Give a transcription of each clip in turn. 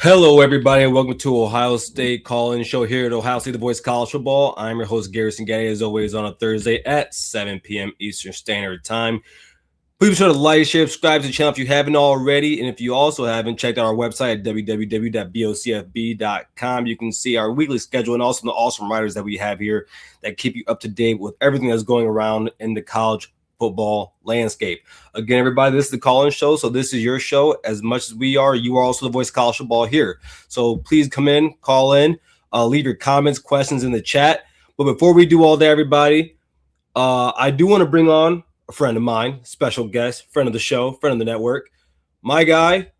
Hello, everybody, and welcome to Ohio State Call-In Show here at Ohio State The Voice College Football. I'm your host, Garrison Getty, as always, on a Thursday at 7 p.m. Eastern Standard Time. Please be sure to like, share, subscribe to the channel if you haven't already. And if you also haven't, checked out our website at www.bocfb.com. You can see our weekly schedule and also the awesome writers that we have here that keep you up to date with everything that's going around in the college football landscape. Again, everybody, this is the Call-In Show, so this is your show. As much as we are, you are also the voice of college football here. So please come in, call in, leave your comments, questions in the chat. But before we do all that, everybody, I do want to bring on a friend of mine, special guest, friend of the show, friend of the network, my guy,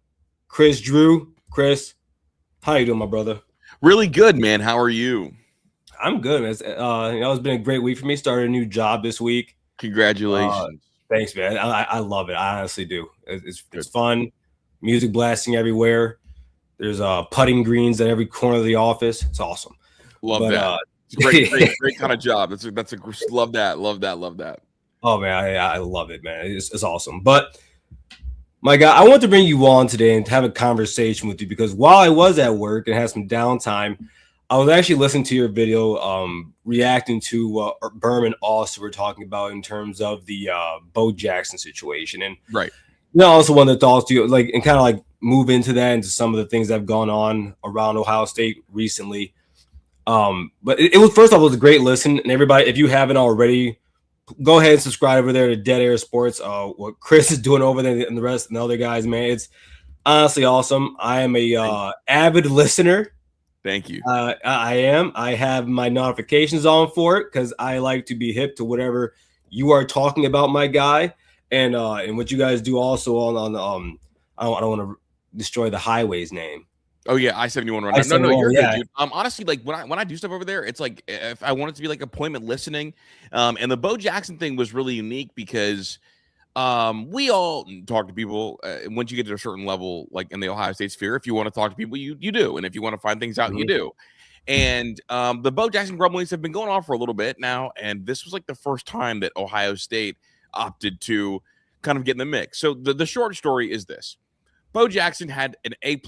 Chris Drew. Chris, how you doing, my brother? Really good, man. How are you? I'm good, man. It's been a great week for me. Started a new job this week. Congratulations. Thanks, man. I love it. I honestly do. It's fun. Music blasting everywhere. There's putting greens at every corner of the office. It's awesome. Love that. It's great kind of job. That's a love that. Oh man, I love it, man. It's awesome. But my guy, I want to bring you on today and have a conversation with you because while I was at work and had some downtime, I was actually listening to your video, reacting to Berman Austin we're talking about in terms of the Bo Jackson situation, and right. I also wanted to thoughts to you, like, and kind of like move into that into some of the things that have gone on around Ohio State recently. But it was, first off, it was a great listen, and everybody, if you haven't already, go ahead and subscribe over there to Dead Air Sports. What Chris is doing over there and the rest and the other guys, man, it's honestly awesome. I am a avid listener. Thank you. I am. I have my notifications on for it because I like to be hip to whatever you are talking about, my guy, and what you guys do also on I don't want to destroy the highway's name. Oh yeah, I-71 right now. No, you're good, dude. Honestly, like when I do stuff over there, it's like if I want it to be like appointment listening, and the Bo Jackson thing was really unique because we all talk to people once you get to a certain level, like in the Ohio State sphere. If you want to talk to people, you do, and if you want to find things out, you do. And the Bo Jackson grumblings have been going on for a little bit now, and this was like the first time that Ohio State opted to kind of get in the mix. So the short story is this: Bo Jackson had an A+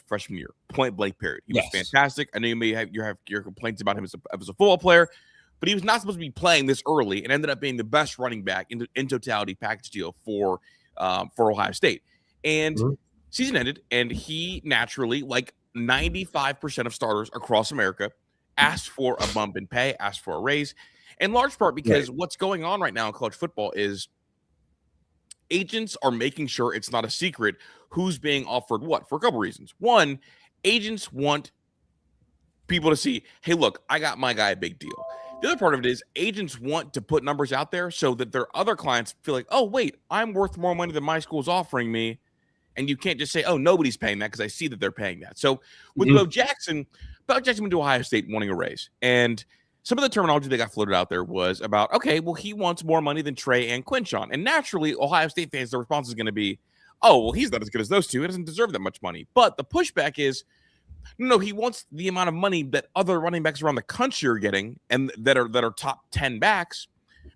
freshman year, point blank period. He was fantastic. I know you may have your complaints about him as a football player, but he was not supposed to be playing this early and ended up being the best running back in totality package deal for Ohio State. And season ended, and he naturally, like 95% of starters across America, asked for a bump in pay, asked for a raise, in large part because what's going on right now in college football is agents are making sure it's not a secret who's being offered what for a couple reasons. One, agents want people to see, hey, look, I got my guy a big deal. The other part of it is agents want to put numbers out there so that their other clients feel like, oh, wait, I'm worth more money than my school's offering me. And you can't just say, oh, nobody's paying that because I see that they're paying that. So with Bo Jackson went to Ohio State wanting a raise. And some of the terminology that got floated out there was about, okay, well, he wants more money than Trey and Quinshon. And naturally, Ohio State fans, the response is going to be, oh, well, he's not as good as those two. He doesn't deserve that much money. But the pushback is, no, he wants the amount of money that other running backs around the country are getting and that are top 10 backs,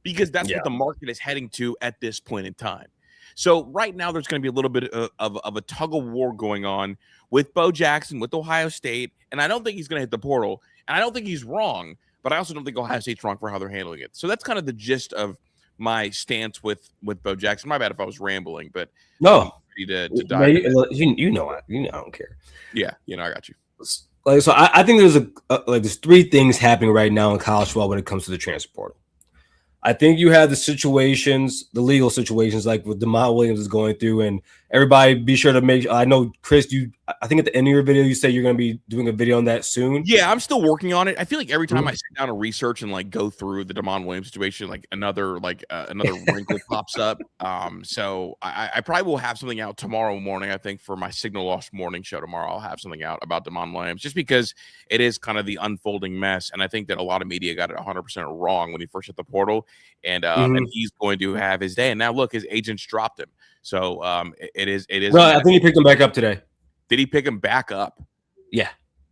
because that's what the market is heading to at this point in time. So right now there's going to be a little bit of a tug of war going on with Bo Jackson, with Ohio State, and I don't think he's going to hit the portal, and I don't think he's wrong, but I also don't think Ohio State's wrong for how they're handling it. So that's kind of the gist of my stance with Bo Jackson. My bad if I was rambling, but no. To dive you know I don't care. Yeah, I got you. Like, so I think there's three things happening right now in college football when it comes to the transfer portal. I think you have the legal situations, like what Demont Williams is going through, and everybody be sure to make. I know, Chris, I think at the end of your video you say you're going to be doing a video on that soon. Yeah, I'm still working on it. I feel like every time I sit down and research and like go through the Demont Williams situation, like another wrinkle pops up. So I probably will have something out tomorrow morning. I think for my Signal Lost morning show tomorrow, I'll have something out about Demont Williams, just because it is kind of the unfolding mess, and I think that a lot of media got it 100% wrong when he first hit the portal. And he's going to have his day. And now look, his agents dropped him. So it is. Well, I think he picked him back up today. Did he pick him back up? Yeah.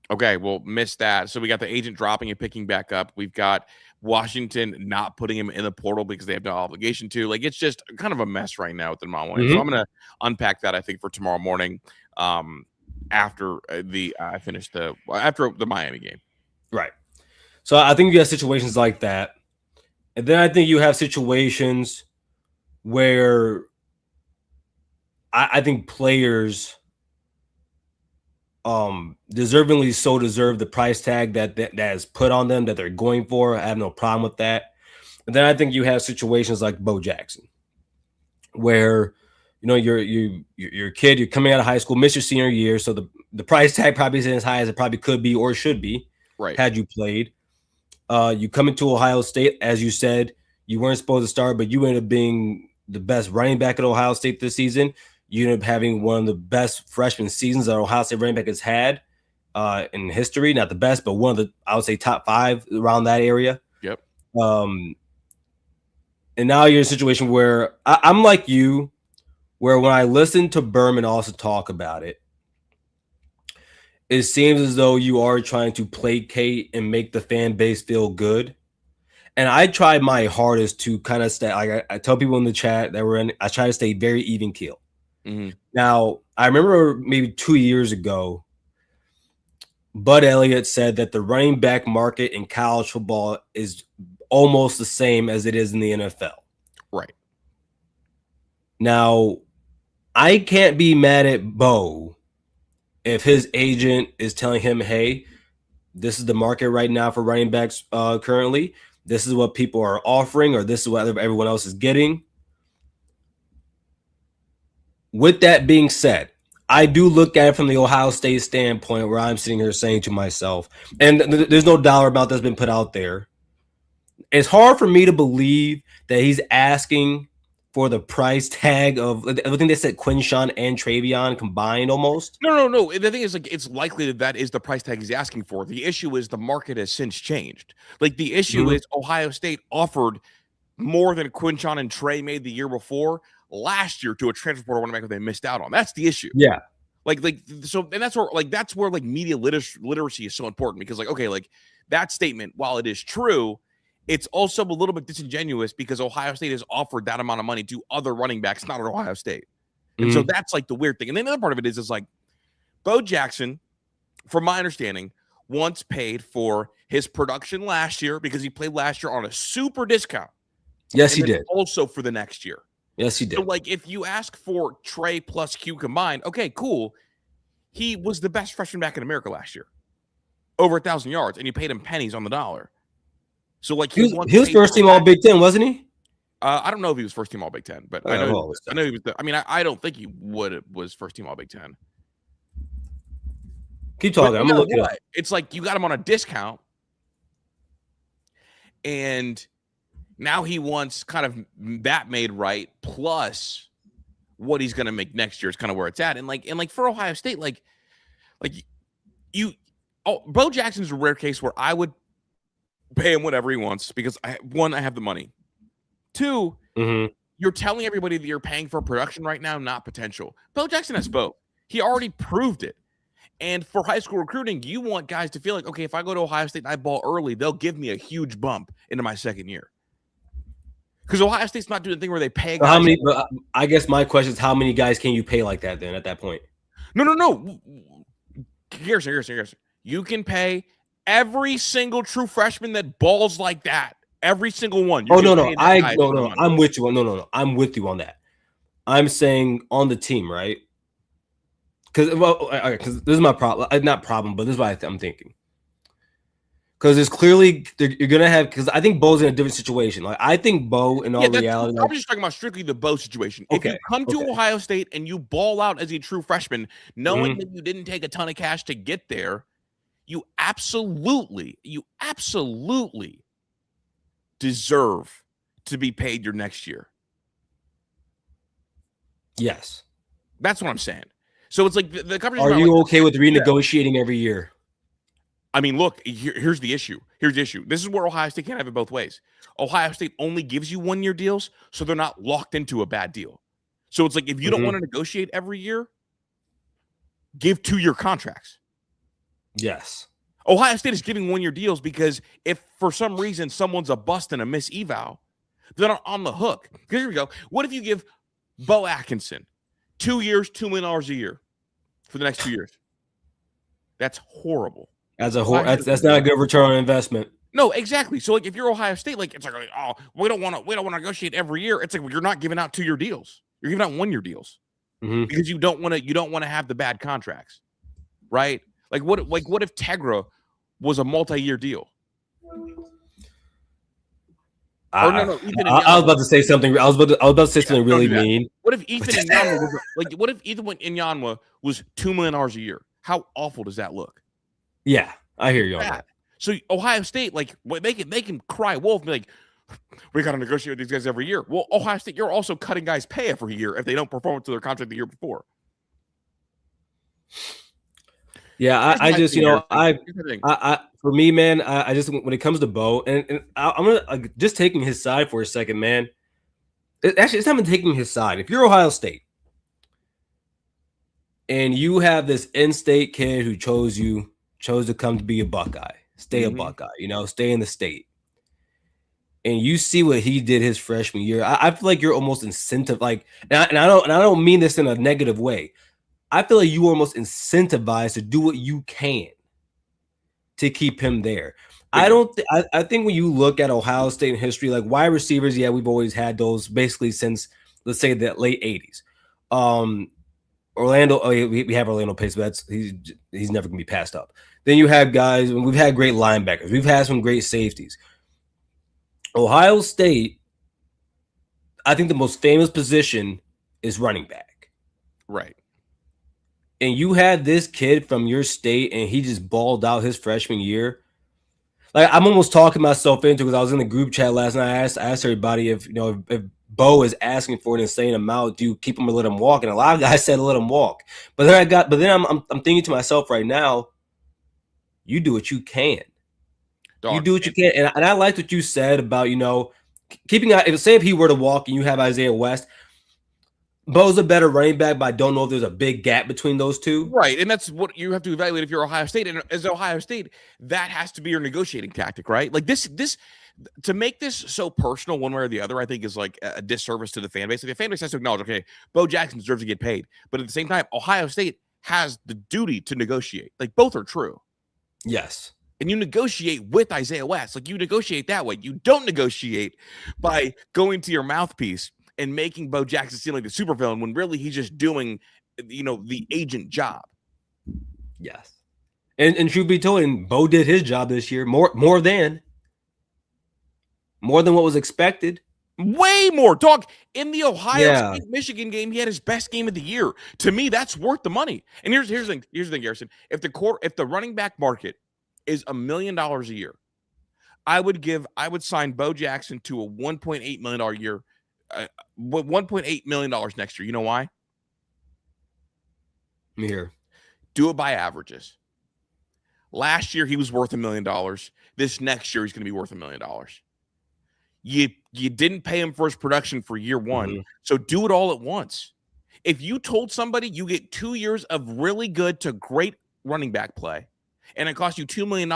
Okay, well, missed that. So we got the agent dropping and picking back up. We've got Washington not putting him in the portal because they have no obligation to. Like, it's just kind of a mess right now with the Demont Williams. So I'm going to unpack that, I think, for tomorrow morning. after I finished after the Miami game. Right. So I think you have situations like that. And then I think you have situations where I think players deservingly so deserve the price tag that is put on them that they're going for. I have no problem with that. And then I think you have situations like Bo Jackson, where you're a kid, you're coming out of high school, missed your senior year, so the price tag probably isn't as high as it probably could be or should be, right? Had you played. You come into Ohio State, as you said, you weren't supposed to start, but you ended up being the best running back at Ohio State this season. You ended up having one of the best freshman seasons that Ohio State running back has had in history. Not the best, but one of the, I would say, top 5 around that area. Yep. And now you're in a situation where I'm like you, where when I listen to Berman also talk about it, it seems as though you are trying to placate and make the fan base feel good. And I try my hardest to kind of stay, like I tell people in the chat that we're in, I try to stay very even keel. Mm-hmm. Now, I remember maybe 2 years ago, Bud Elliott said that the running back market in college football is almost the same as it is in the NFL. Right. Now, I can't be mad at Bo if his agent is telling him, hey, this is the market right now for running backs currently. This is what people are offering, or this is what everyone else is getting. With that being said, I do look at it from the Ohio State standpoint, where I'm sitting here saying to myself, and there's no dollar amount that's been put out there. It's hard for me to believe that he's asking for the price tag of, I think they said Quinshawn and Travion combined almost. No. The thing is, like, it's likely that is the price tag he's asking for. The issue is the market has since changed. Like, the issue is Ohio State offered more than Quinshawn and Trey made the year before last year to a transfer portal running back that they missed out on. That's the issue. Yeah. So, and that's where media literacy is so important, because that statement, while it is true, it's also a little bit disingenuous because Ohio State has offered that amount of money to other running backs, not at Ohio State. And so that's the weird thing. And then the other part of it is Bo Jackson, from my understanding, once paid for his production last year because he played last year on a super discount. Yes, he did. Also for the next year. Yes, he did. So, if you ask for Trey plus Q combined, okay, cool. He was the best freshman back in America last year. Over 1,000 yards, and you paid him pennies on the dollar. So, he was first team All Big Ten, wasn't he? I don't know if he was first team All Big Ten, but I know he was. I don't think he was first team All Big Ten. Keep talking. I'm gonna look it up. It's you got him on a discount, and now he wants kind of that made right, plus what he's going to make next year is kind of where it's at. And for Ohio State, Bo Jackson's a rare case where I would pay him whatever he wants because I have the money. 2, you're telling everybody that you're paying for production right now, not potential. Bo Jackson has both. He already proved it. And for high school recruiting, you want guys to feel like, okay, if I go to Ohio State and I ball early, they'll give me a huge bump into my second year. Because Ohio State's not doing the thing where they pay guys. How many? I guess my question is, how many guys can you pay like that then at that point? No. Garrison. You can pay every single true freshman that balls like that. Every single one. No. I'm with you. No. I'm with you on that. I'm saying on the team, right? Because this is my problem. Not problem, but this is what I'm thinking. Because it's clearly you're gonna have, because I think Bo's in a different situation. I think Bo, in all reality, I'm just talking about strictly the Bo situation. Okay, if you come to Ohio State and you ball out as a true freshman, knowing that you didn't take a ton of cash to get there, you absolutely deserve to be paid your next year. Yes, that's what I'm saying. So it's the conversation. Are you okay with renegotiating every year? I mean, look, here's the issue. This is where Ohio State can't have it both ways. Ohio State only gives you 1-year deals, so they're not locked into a bad deal. So it's if you don't want to negotiate every year, give 2-year contracts. Yes. Ohio State is giving 1-year deals because if for some reason someone's a bust and a miss eval, they're not on the hook. Because here we go. What if you give Bo Atkinson 2 years, $2 million a year for the next 2 years? That's horrible. That's not a good return on investment. No, exactly. So like if you're Ohio State, like it's like, oh, we don't want to negotiate every year. It's like, well, you're not giving out 2-year deals. You're giving out 1-year deals because you don't want to have the bad contracts, right? Like what if Tegra was a multi-year deal? I was about to say something. I was about to say something really mean. What if Ethan Inyama what if Ethan Inyama was $2 million a year? How awful does that look? Yeah, I hear you on that. So Ohio State, like, they can cry wolf and be like, we got to negotiate with these guys every year. Well, Ohio State, you're also cutting guys' pay every year if they don't perform to their contract the year before. Yeah, I just, for me, man, I just, when it comes to Bo, and I'm gonna just taking his side for a second, man. It's not even taking his side. If you're Ohio State and you have this in-state kid who chose to come to be a Buckeye, stay a Buckeye, stay in the state, and you see what he did his freshman year, I feel like you're almost incentivized. Like, and I don't mean this in a negative way. I feel like you are almost incentivized to do what you can to keep him there. I think when you look at Ohio State in history, like wide receivers, yeah, we've always had those basically since, let's say, the late 80s. Orlando, we have Orlando Pace, but he's never gonna be passed up. Then you have guys, and we've had great linebackers, we've had some great safeties. Ohio State, I think the most famous position is running back. Right. And you had this kid from your state, and he just balled out his freshman year. Like, I'm almost talking myself into, because I was in the group chat last night. I asked everybody if Bo is asking for an insane amount, do you keep him or let him walk? And a lot of guys said let him walk. But then I'm thinking to myself right now, you do what you can. You do what you can. And I liked what you said about, keeping out. If he were to walk and you have Isaiah West, Bo's a better running back, but I don't know if there's a big gap between those two. Right, and that's what you have to evaluate if you're Ohio State. And as Ohio State, that has to be your negotiating tactic, right? Like this to make this so personal one way or the other, I think is like a disservice to the fan base. Like the fan base has to acknowledge, okay, Bo Jackson deserves to get paid. But at the same time, Ohio State has the duty to negotiate. Like both are true. Yes. And you negotiate with Isaiah West. Like you negotiate that way. You don't negotiate by going to your mouthpiece and making Bo Jackson seem like the supervillain when really he's just doing, the agent job. Yes. And truth be told, Bo did his job this year more than what was expected. Way more. Dog, in the Ohio State-Michigan game, he had his best game of the year. To me, that's worth the money. And here's the thing, Garrison. If the running back market is $1 million a year, I would sign Bo Jackson to a $1.8 million a year. $1.8 million next year. You know why? Here. Do it by averages. Last year he was worth $1 million. This next year he's going to be worth $1 million. You didn't pay him for his production for year one, so do it all at once. If you told somebody you get 2 years of really good to great running back play, and it costs you $2 million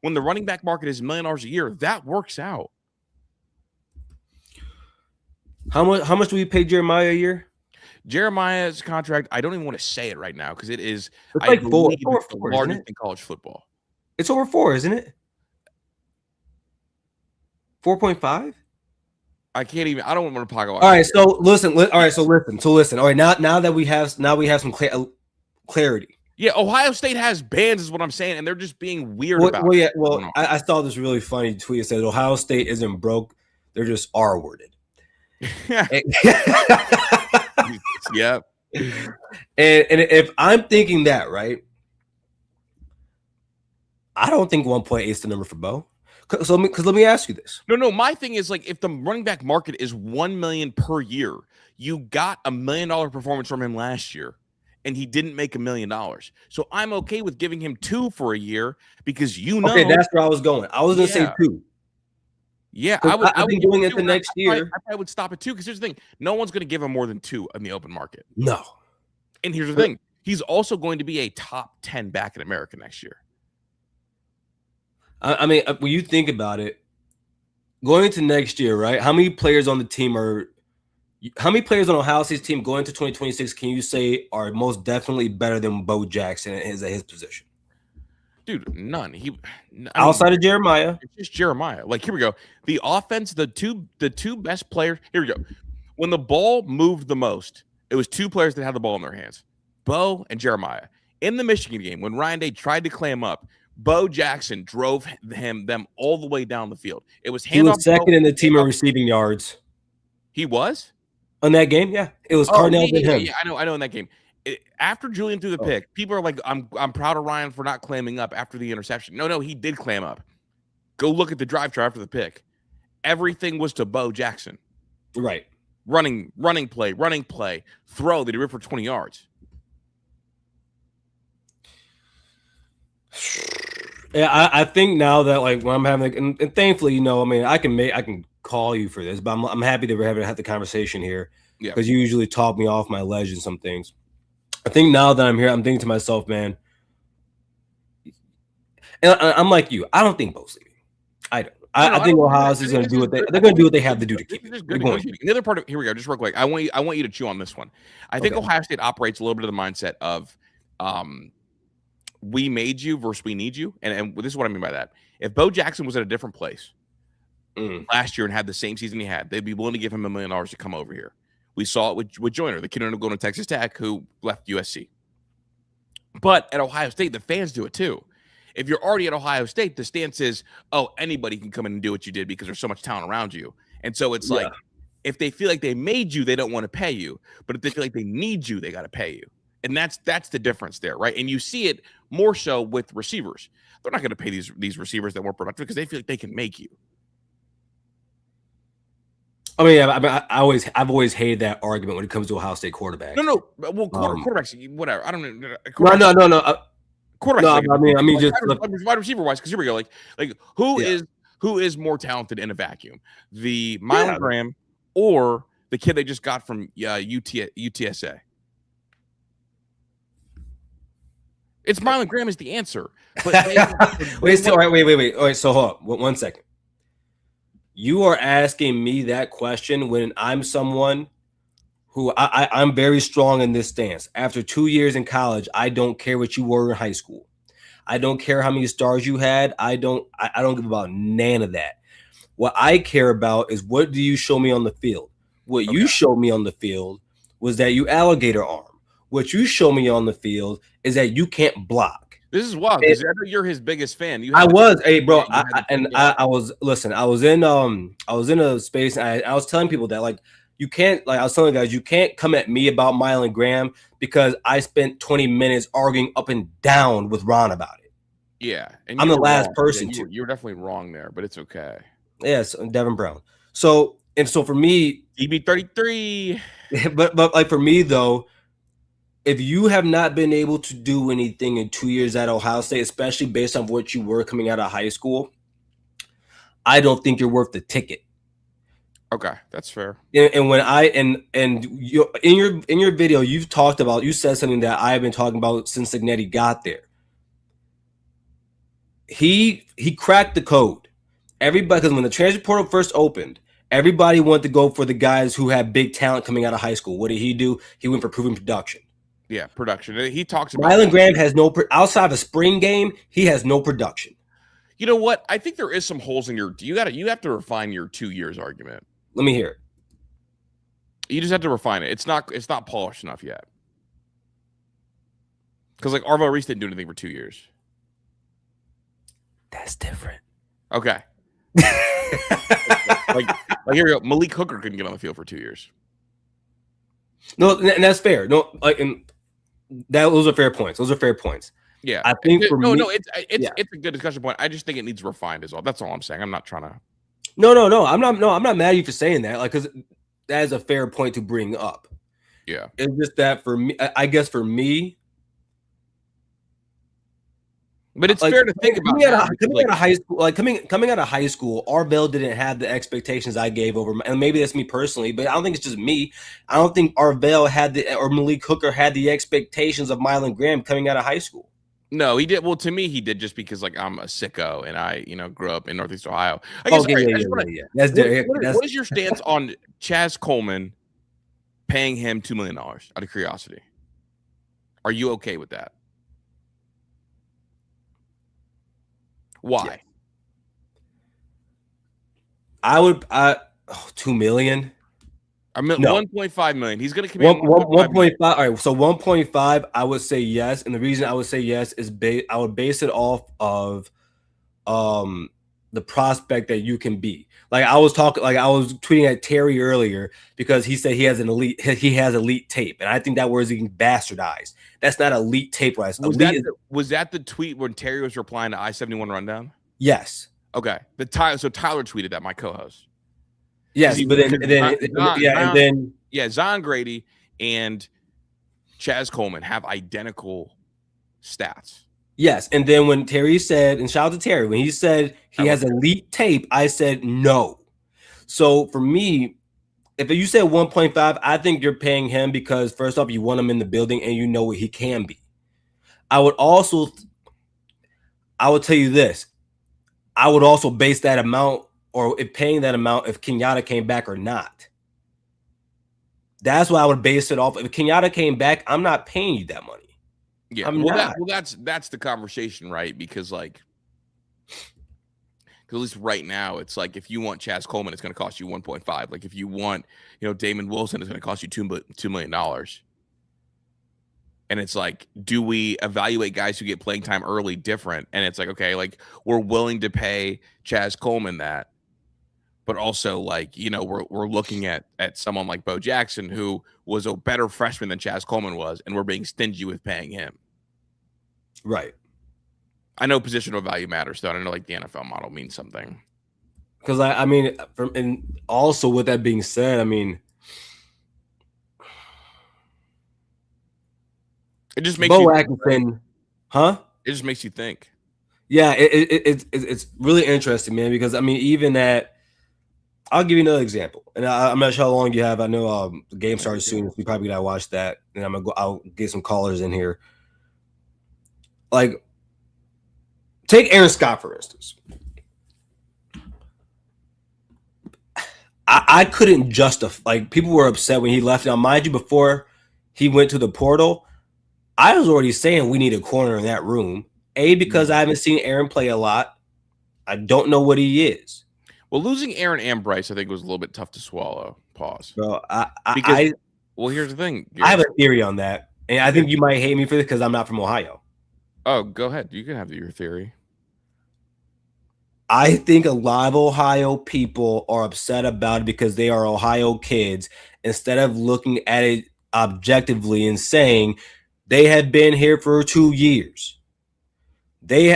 when the running back market is $1 million a year, that works out. How much do we pay Jeremiah a year? Jeremiah's contract, I don't even want to say it right now because it is like four, the largest in college football. It's over 4, isn't it? 4.5? I can't even. I don't want to talk about. All right, so listen. All right, now that we have some clarity. Yeah, Ohio State has bans, is what I'm saying, and they're just being weird about. Well, yeah. Well, I saw this really funny tweet. It said Ohio State isn't broke; they're just R-worded. Yeah. And if I'm thinking that, right, I don't think 1.8 is the number for Bo. Because let me ask you this. No. My thing is, like, if the running back market is $1 million per year, you got $1 million performance from him last year, and he didn't make $1 million. So I'm okay with giving him 2 for a year because Okay, that's where I was going. I was going to say 2. Yeah, I would doing it the next year. I would stop at 2 because here's the thing: no one's going to give him more than 2 in the open market. No. And here's the thing: he's also going to be a top 10 back in America next year. I mean, when you think about it, going into next year, right? How many players on Ohio State's team going into 2026 can you say are most definitely better than Bo Jackson at his position? Dude, none. Outside of Jeremiah. It's just Jeremiah. Like, here we go. The offense, the two best players. Here we go. When the ball moved the most, it was two players that had the ball in their hands, Bo and Jeremiah. In the Michigan game, when Ryan Day tried to clam up, Bo Jackson drove them all the way down the field. It was He was second in the team in receiving yards. He was? On that game, yeah. It was Cardinals and him. Yeah, I know in that game. After Julian threw the pick, people are like, I'm proud of Ryan for not clamming up after the interception. No, he did clam up. Go look at the drive chart after the pick. Everything was to Bo Jackson. Right. Running play, throw that he ripped for 20 yards. Yeah, I think now that like when I'm having and thankfully, I can call you for this, but I'm happy that we're having to have the conversation here. Yeah. Because you usually talk me off my ledge and some things. I think now that I'm here, I'm thinking to myself, man, and I'm like you. I don't think Bo's leaving. I don't. I think Ohio State is going to do they're going to do what they have to do to keep it. The other part of here we go. Just real quick, I want you to chew on this one. I think Ohio State operates a little bit of the mindset of, we made you versus we need you, and this is what I mean by that. If Bo Jackson was at a different place last year and had the same season he had, they'd be willing to give him $1 million to come over here. We saw it with Joyner, the kid who ended up going to Texas Tech, who left USC. But at Ohio State, the fans do it too. If you're already at Ohio State, the stance is, oh, anybody can come in and do what you did because there's so much talent around you. And so it's like, if they feel like they made you, they don't want to pay you. But if they feel like they need you, they got to pay you. And that's the difference there, right? And you see it more so with receivers. They're not going to pay these receivers that weren't productive because they feel like they can make you. I mean, I've always hated that argument when it comes to Ohio State quarterbacks. No. Well, quarterbacks, whatever. I don't know. No. Quarterbacks. No, I mean, just wide receiver wise. Because here we go. Like who is more talented in a vacuum, the Mylan Graham or the kid they just got from UTSA? It's Mylan Graham is the answer. But wait. All right, so hold on 1 second. You are asking me that question when I'm someone who I'm very strong in this stance. After 2 years in college, I don't care what you were in high school. I don't care how many stars you had. I don't give about none of that. What I care about is what do you show me on the field? What you showed me on the field was that you alligator arm. What you show me on the field is that you can't block. This is wild because you're his biggest fan. I was in a space and I was telling people that like you can't, like I was telling guys, you can't come at me about Mylan Graham because I spent 20 minutes arguing up and down with Ron about it. Yeah, and I'm the last person to. You're definitely wrong there, but it's okay. Yes, Devin Brown. So for me, DB33. But like for me though, if you have not been able to do anything in 2 years at Ohio State, especially based on what you were coming out of high school, I don't think you're worth the ticket. Okay, that's fair. And when you in your video, you said something that I've been talking about since Signetti got there. He cracked the code. Everybody, because when the transfer portal first opened, everybody wanted to go for the guys who had big talent coming out of high school. What did he do? He went for proven production. Yeah, production. He talks about Mylan Graham has outside of a spring game, he has no production. You know what? I think there is some holes in you have to refine your 2 years argument. Let me hear it. You just have to refine it. It's not polished enough yet. Because like Arvo Reese didn't do anything for 2 years. That's different. Okay. like here we go. Malik Hooker couldn't get on the field for 2 years. No, and that's fair. No, like those are fair points. Yeah, I think it's a good discussion point. I just think it needs refined as well. That's all I'm saying. I'm not trying to. No. I'm not mad at you for saying that. Like, because that is a fair point to bring up. Yeah, it's just that for me, I guess for me. But it's fair to think about coming out of high school, Arvell didn't have the expectations I gave over, and maybe that's me personally, but I don't think it's just me. I don't think Arvell or Malik Hooker had the expectations of Mylan Graham coming out of high school. No, he did. Well, to me, he did just because like I'm a sicko and I, grew up in Northeast Ohio. I guess, what is your stance on Chaz Coleman paying him $2 million out of curiosity? Are you okay with that? Why? Yeah. I would 2 million. I mean, No. 1.5 million. He's going to command 1.5. All right, so 1.5. I would say yes, and the reason I would say yes is I would base it off of the prospect that you can be. Like I was tweeting at Terry earlier because he said he has elite tape, and I think that word is being bastardized. That's not elite tape, right? Was that the tweet when Terry was replying to I-71 Rundown? Yes. Okay. So Tyler tweeted that, my co-host. Yes, but then Zion Grady and Chaz Coleman have identical stats. Yes, and then when Terry said, and shout out to Terry, when he said he has elite tape, I said no. So for me, if you said 1.5, I think you're paying him because first off, you want him in the building and you know what he can be. I would tell you this. I would also base that amount or paying that amount if Kenyatta came back or not. That's what I would base it off. If Kenyatta came back, I'm not paying you that money. Yeah, that's the conversation, right? Because at least right now, it's like if you want Chaz Coleman, it's going to cost you 1.5. Like if you want, Damon Wilson, it's going to cost you $2 million. And it's like, do we evaluate guys who get playing time early different? And it's like, okay, like we're willing to pay Chaz Coleman that, but also we're looking at someone like Bo Jackson who was a better freshman than Chaz Coleman was, and we're being stingy with paying him. Right. I know positional value matters, though. I know the NFL model means something. Because and also with that being said, it just makes Bo Atkinson, huh? It just makes you think. Yeah, it's really interesting, man. Because even at, I'll give you another example, and I'm not sure how long you have. I know the game starts soon. We probably gotta watch that, and I'll get some callers in here. Like, take Aaron Scott for instance. I couldn't justify. People were upset when he left. Now, mind you, before he went to the portal, I was already saying we need a corner in that room. Because I haven't seen Aaron play a lot. I don't know what he is. Well, losing Aaron and Bryce, I think, was a little bit tough to swallow. Pause. Bro, here's the thing. I have a theory on that, and I think you might hate me for this because I'm not from Ohio. Oh, go ahead. You can have your theory. I think a lot of Ohio people are upset about it because they are Ohio kids, instead of looking at it objectively and saying they have been here for 2 years.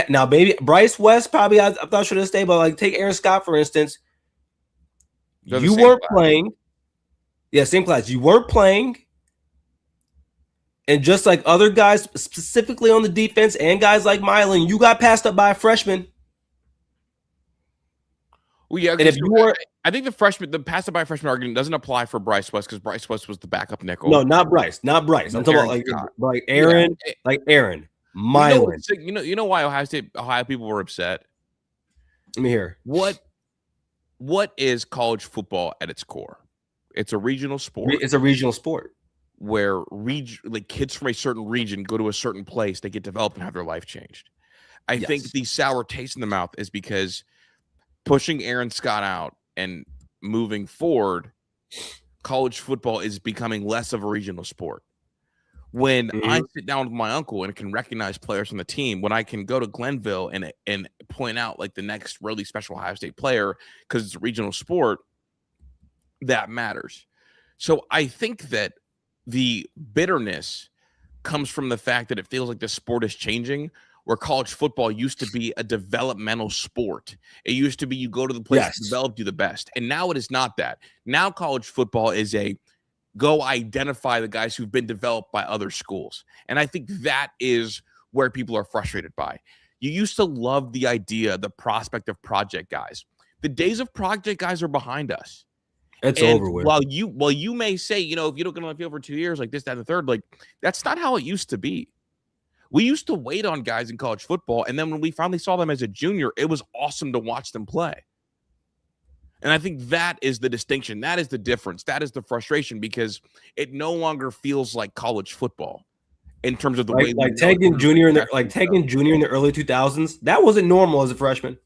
Now maybe Bryce West probably I'm not sure to stay, but take Aaron Scott for instance. You weren't playing. Yeah, same class. You weren't playing. And just like other guys, specifically on the defense, and guys like Milan, you got passed up by a freshman. Well, yeah. And if you were, I think the passed up by a freshman argument doesn't apply for Bryce West because Bryce West was the backup nickel. No, not Bryce. I'm talking about like Aaron, Aaron. Milan. You know why Ohio people were upset? Let me hear. What is college football at its core? It's a regional sport. It's a regional sport where kids from a certain region go to a certain place, they get developed and have their life changed. I think the sour taste in the mouth is because pushing Aaron Scott out and moving forward, college football is becoming less of a regional sport. When I sit down with my uncle and can recognize players on the team, when I can go to Glenville and point out the next really special Ohio State player because it's a regional sport, that matters. So I think that the bitterness comes from the fact that it feels like the sport is changing, where college football used to be a developmental sport. It used to be you go to the place that developed you the best. And now it is not that. Now college football is go identify the guys who've been developed by other schools. And I think that is where people are frustrated by. You used to love the idea, the prospect of project guys. The days of project guys are behind us. It's over with. While you may say, if you don't get on the field for 2 years, like this, that, and the third, that's not how it used to be. We used to wait on guys in college football. And then when we finally saw them as a junior, it was awesome to watch them play. And I think that is the distinction. That is the difference. That is the frustration because it no longer feels like college football. in terms of the like, way like Tegan Jr. in the early 2000s. That wasn't normal as a freshman.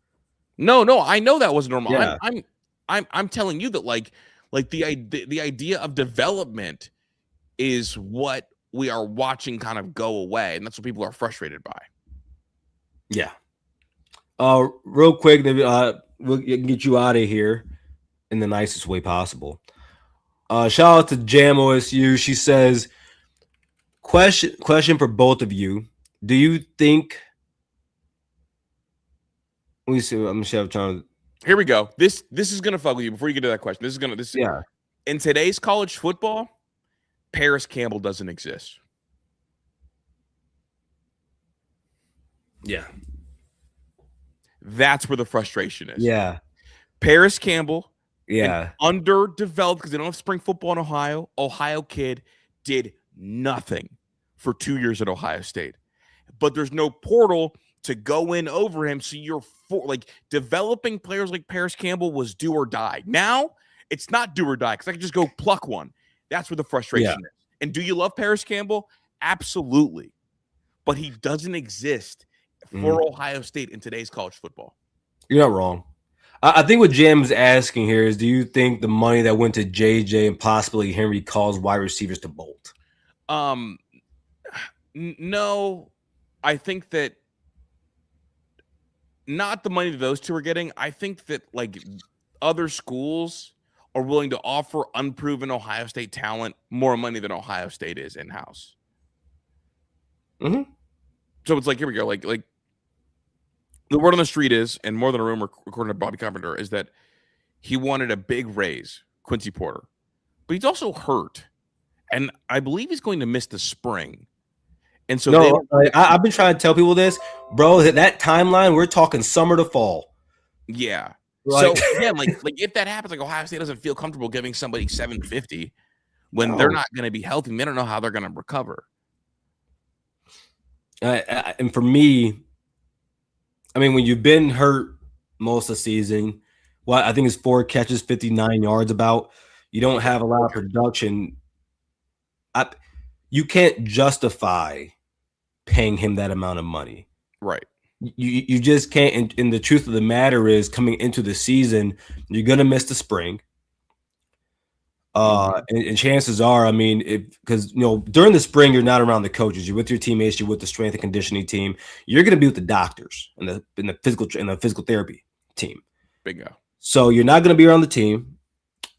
No, I know that wasn't normal. Yeah. I'm telling you that like the idea of development is what we are watching kind of go away, and that's what people are frustrated by. Yeah. Real quick, we'll get you out of here in the nicest way possible. Shout out to Jam OSU. She says, question for both of you. Do you think? Let me see. I'm trying to. Here we go. This is gonna fuck with you. Before you get to that question, Yeah. In today's college football, Paris Campbell doesn't exist. Yeah. That's where the frustration is. Yeah. Paris Campbell, underdeveloped because they don't have spring football in Ohio. Ohio kid did nothing for 2 years at Ohio State. But there's no portal to go in over him. So you're developing players like Paris Campbell was do or die. Now it's not do or die because I can just go pluck one. That's where the frustration is. And do you love Paris Campbell? Absolutely. But he doesn't exist for Ohio State in today's college football. You're not wrong. I think what Jam's asking here is, do you think the money that went to JJ and possibly Henry caused wide receivers to bolt? No, I think that not the money that those two are getting. I think that like other schools are willing to offer unproven Ohio State talent more money than Ohio State is in-house. Mm-hmm. So it's like, here we go. Like the word on the street is, and more than a rumor, according to Bobby Carpenter, is that he wanted a big raise, Quincy Porter. But he's also hurt. And I believe he's going to miss the spring. And so I've been trying to tell people this, bro, that timeline, we're talking summer to fall. Yeah. So again, like if that happens, like Ohio State doesn't feel comfortable giving somebody $750 when they're not going to be healthy, and they don't know how they're going to recover. And for me, I mean, when you've been hurt most of the season, I think it's 4 catches, 59 yards about. You don't have a lot of production. You can't justify paying him that amount of money. Right. You just can't. And the truth of the matter is, coming into the season, you're going to miss the spring. And chances are, I mean, because during the spring you're not around the coaches, you're with your teammates, you're with the strength and conditioning team, you're going to be with the doctors and the physical therapy team. Bingo. So you're not going to be around the team.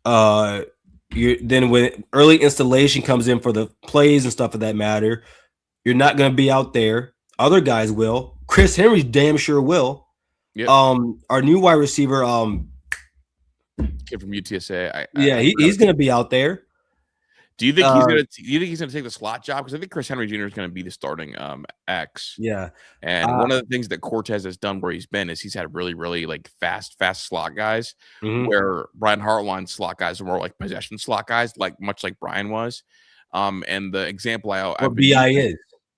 Then when early installation comes in for the plays and stuff of that matter, you're not going to be out there. Other guys will. Chris Henry damn sure will. Yep. Our new wide receiver, kid from UTSA. He's going to be out there. Do you think he's going to? Do you think he's going to take the slot job? Because I think Chris Henry Jr. is going to be the starting X. Yeah. And one of the things that Cortez has done where he's been is he's had really, really like fast slot guys. Where Brian Hartline's slot guys are more like possession slot guys, much like Brian was. And the example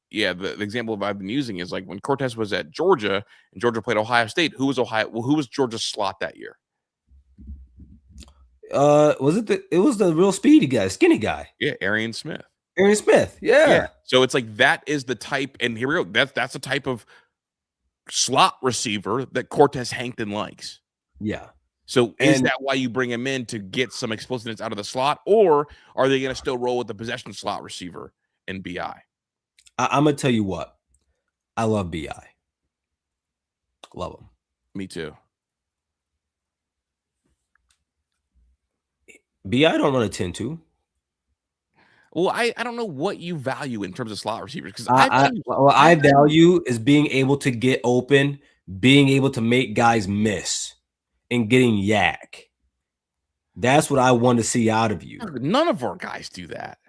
the example I've been using is like when Cortez was at Georgia and Georgia played Ohio State. Who was Georgia's slot that year? It was the real speedy guy, skinny guy. Yeah, Arian Smith. Yeah. So it's like that is the type, and here we go. That's the type of slot receiver that Cortez Hankton likes. Yeah. So is that why you bring him in to get some explosiveness out of the slot, or are they going to still roll with the possession slot receiver in BI? I'm gonna tell you what. I love BI. Love him. Me too. BI don't run a 10-2. Well, I don't know what you value in terms of slot receivers, because I value is being able to get open, being able to make guys miss, and getting yak. That's what I want to see out of you. None of our guys do that.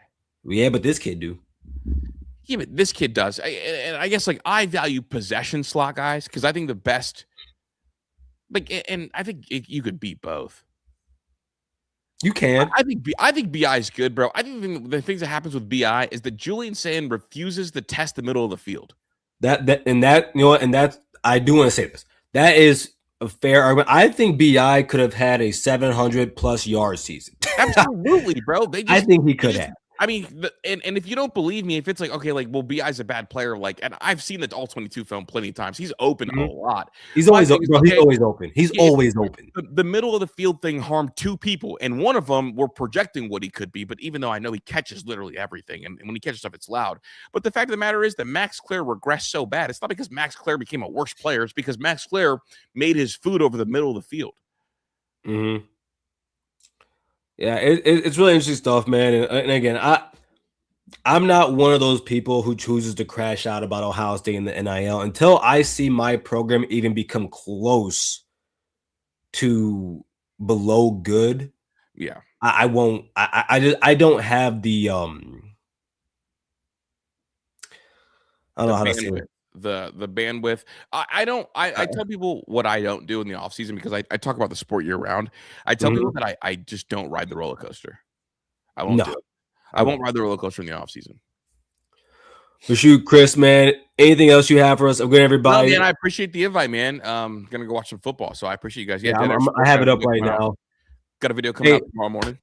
Yeah, but this kid do. Yeah, but this kid does. And I guess I value possession slot guys because I think the best, and I think you could beat both. You can. I think BI is good, bro. I think the things that happens with BI is that Julian Sand refuses to test the middle of the field. I do want to say this. That is a fair argument. I think BI could have had a 700+ yard season. Absolutely, bro. I think he could have. I mean, and if you don't believe me, if it's like, okay, like, well, BI's a bad player, like, and I've seen the All-22 film plenty of times. He's open a lot. He's always open. He's always open. He's always open. The middle of the field thing harmed two people, and one of them we're projecting what he could be. But even though I know he catches literally everything, and when he catches stuff, it's loud. But the fact of the matter is that Max Clare regressed so bad. It's not because Max Clare became a worse player. It's because Max Clare made his food over the middle of the field. Mm-hmm. Yeah, it's really interesting stuff, man. And again, I'm not one of those people who chooses to crash out about Ohio State and the NIL until I see my program even become close to below good. Yeah, I won't. I don't have the I don't know how to say it. The bandwidth. I tell people what I don't do in the off season because I talk about the sport year round. I tell people that I just don't ride the roller coaster. I won't do it. I won't ride the roller coaster in the off season. For shoot, Chris, man. Anything else you have for us? I'm good, everybody. Man, I appreciate the invite, man. Gonna go watch some football, so I appreciate you guys. Yeah, I have it up right now. Got a video coming out tomorrow morning.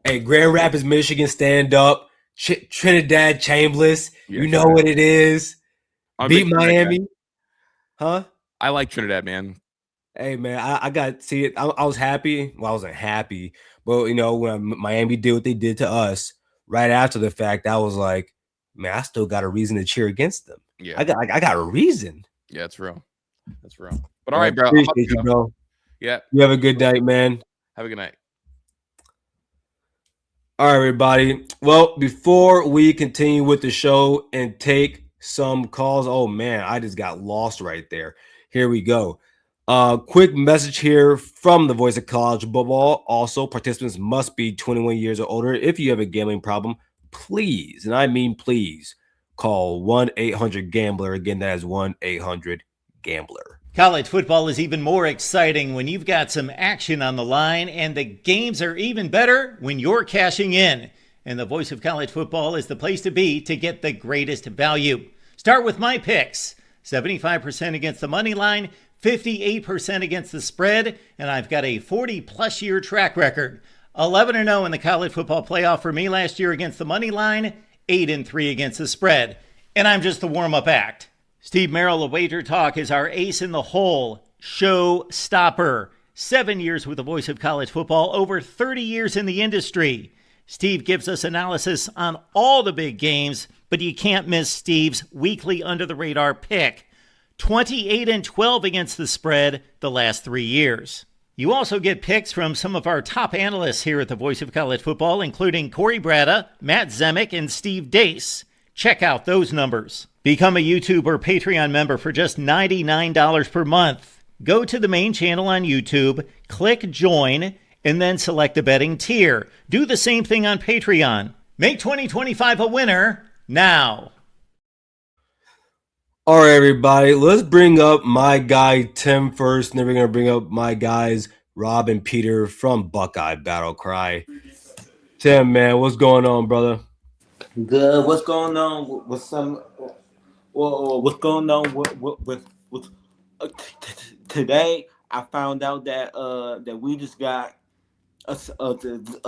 Hey, Grand Rapids, Michigan, stand up. Trinidad Chambliss, you know what it is. Beat Miami, huh? I like Trinidad, man. Hey, man, I got to see it. I was happy. Well, I wasn't happy, but when Miami did what they did to us, right after the fact, I was like, man, I still got a reason to cheer against them. Yeah, I got a reason. Yeah, it's real. That's real. But all right, bro. Appreciate you, bro. Yeah. You have a good night, man. Have a good night. All right, everybody. Well, before we continue with the show and take some calls, oh man, I just got lost right there. Here we go. Quick message here from the Voice of College Football. Also, participants must be 21 years or older. If you have a gambling problem, please, and I mean please, call 1-800-GAMBLER. Again, that is 1-800-GAMBLER. College football is even more exciting when you've got some action on the line, and the games are even better when you're cashing in. And the Voice of College Football is the place to be to get the greatest value. Start with my picks. 75% against the money line, 58% against the spread, and I've got a 40-plus year track record. 11-0 in the college football playoff for me last year against the money line, 8-3 against the spread. And I'm just the warm-up act. Steve Merrill of Wager Talk is our ace in the hole, show stopper. 7 years with the Voice of College Football, over 30 years in the industry. Steve gives us analysis on all the big games, but you can't miss Steve's weekly under-the-radar pick. 28-12 against the spread the last 3 years. You also get picks from some of our top analysts here at the Voice of College Football, including Corey Bratta, Matt Zemek, and Steve Dace. Check out those numbers. Become a YouTube or Patreon member for just $99 per month. Go to the main channel on YouTube, click join, and then select the betting tier. Do the same thing on Patreon. Make 2025 a winner now. All right, everybody, let's bring up my guy Tim first, and then we're going to bring up my guys Rob and Peter from Buckeye Battle Cry. Tim, man, what's going on, brother? Good. What's going on with some? Well, what's going on with today? I found out that that we just got a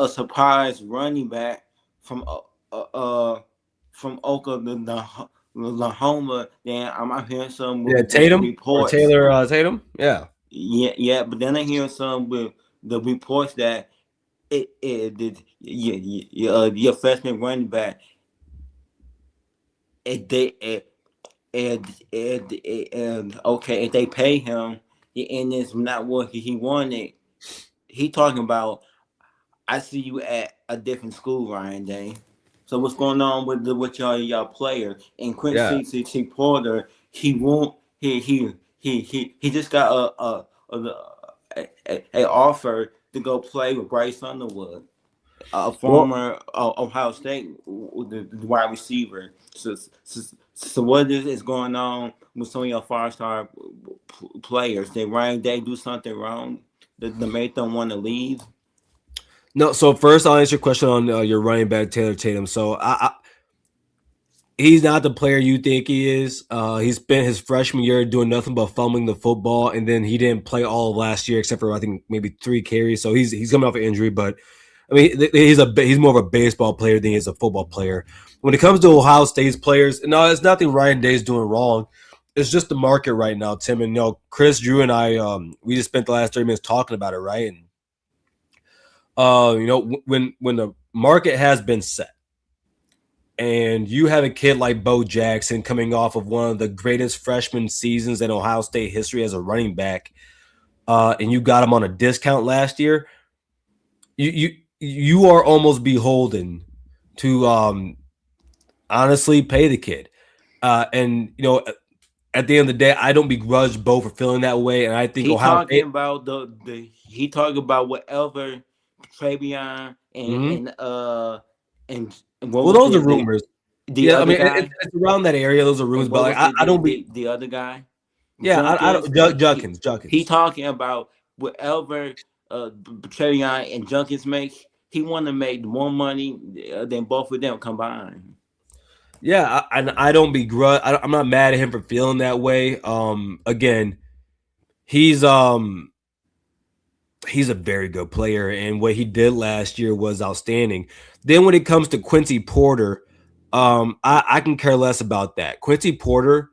surprise running back from Oklahoma. Then I'm hearing some Tatum reports. Or Taylor Tatum. Yeah. But then I hear some with the reports that your freshman running back. And okay, if they pay him and it's not what he wanted, he talking about, I see you at a different school, Ryan Day. So what's going on with y'all players? And Quincy C. Porter, he just got a offer to go play with Bryce Underwood, a former Ohio State wide receiver. So what is going on with some of your five-star players? Did Ryan Day do something wrong that made them want to leave? No. So first, I'll answer your question on your running back Taylor Tatum. So he's not the player you think he is. He spent his freshman year doing nothing but fumbling the football, and then he didn't play all of last year except for I think maybe 3 carries. So he's coming off an injury, but I mean, he's more of a baseball player than he is a football player. When it comes to Ohio State's players, no, it's nothing Ryan Day's doing wrong. It's just the market right now, Tim. And Chris, Drew, and I, we just spent the last 30 minutes talking about it, right? And when the market has been set, and you have a kid like Bo Jackson coming off of one of the greatest freshman seasons in Ohio State history as a running back, and you got him on a discount last year, you are almost beholden to honestly pay the kid. And at the end of the day, I don't begrudge Bo for feeling that way, and I think he talking about he talking about whatever Travion and well, those are rumors. I mean, it's around that area. Those are rumors, but like, I don't be the other guy. Yeah, Junkins, I don't. Junkins. He talking about whatever Travion and Junkins make. He want to make more money than both of them combined. Yeah, I don't begrudge. I'm not mad at him for feeling that way. Again, he's a very good player, and what he did last year was outstanding. Then when it comes to Quincy Porter, I can care less about that. Quincy Porter,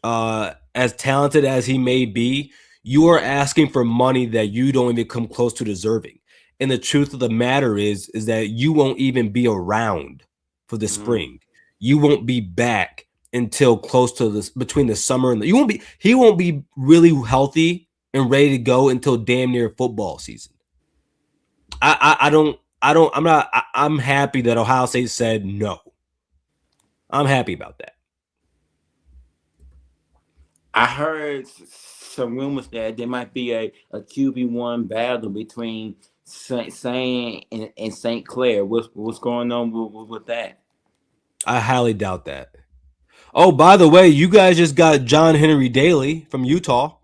as talented as he may be, you are asking for money that you don't even come close to deserving. And the truth of the matter is that you won't even be around for the spring. You won't be back until close to this between the summer and he won't be really healthy and ready to go until damn near football season. I'm happy that Ohio State said no. I'm happy about that. I heard some rumors that there might be a QB1 battle between Saint and St. Clair. What's going on with that? I highly doubt that. Oh, by the way, you guys just got John Henry Daly from Utah.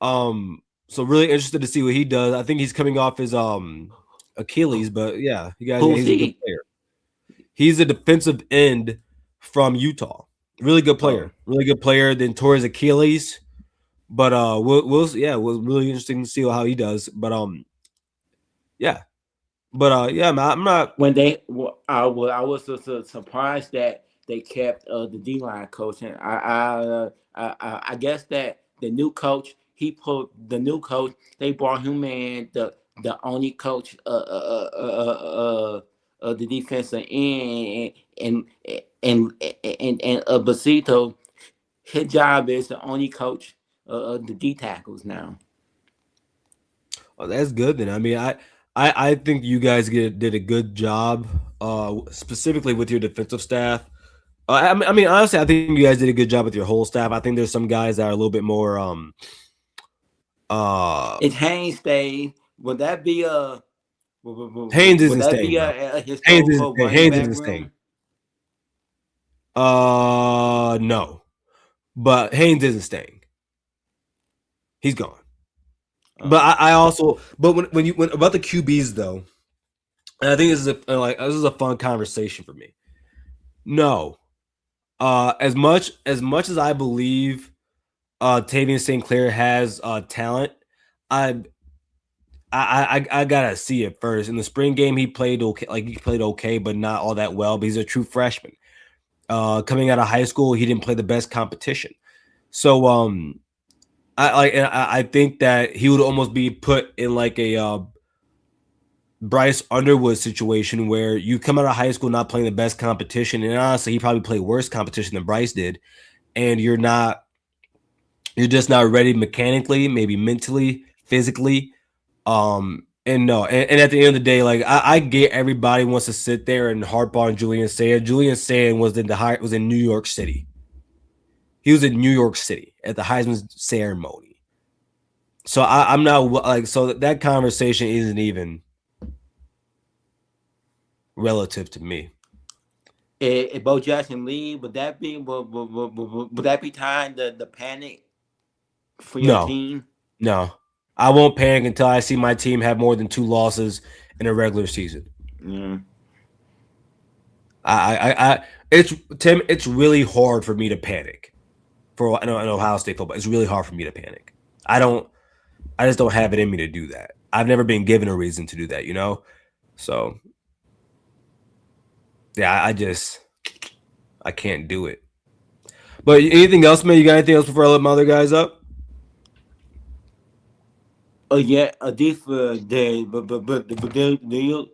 So really interested to see what he does. I think he's coming off his Achilles, but yeah, you guys. He's a good player. He's a defensive end from Utah. Really good player. Really good player. Then tore his Achilles, but we'll really interesting to see how he does. But yeah. But I'm not. When I was surprised that they kept the D-line coach, and I guess that the new coach they brought him in the only coach of the defensive end and Basito. His job is the only coach of the D tackles now. Oh, that's good then. I mean, I think you guys did a good job, specifically with your defensive staff. I mean, honestly, I think you guys did a good job with your whole staff. I think there's some guys that are a little bit more. If Haynes stays, would that be a? Haynes isn't staying. Haynes isn't staying. No, but Haynes isn't staying. He's gone. But I also, but when about the QBs though, and I think this is a fun conversation for me. No, as much as I believe Tavian St. Clair has talent, I gotta see it first. In the spring game, he played okay, but not all that well. But he's a true freshman. Coming out of high school, he didn't play the best competition. So I think that he would almost be put in like a Bryce Underwood situation where you come out of high school not playing the best competition, and honestly, he probably played worse competition than Bryce did, and you're just not ready mechanically, maybe mentally, physically, and at the end of the day, like I get everybody wants to sit there and harp on Julian Sayin. Julian Sayin was in New York City. He was in New York City at the Heisman ceremony. So I'm not like, so that conversation isn't even relative to me. If Bo Jackson leave, would that be time the panic for your team? No, I won't panic until I see my team have more than 2 losses in a regular season. Mm. It's really hard for me to panic for an Ohio State football. It's really hard for me to panic. I just don't have it in me to do that. I've never been given a reason to do that, So, yeah, I can't do it. But anything else, man? You got anything else before I let my other guys up? Yeah, a different day, but do you?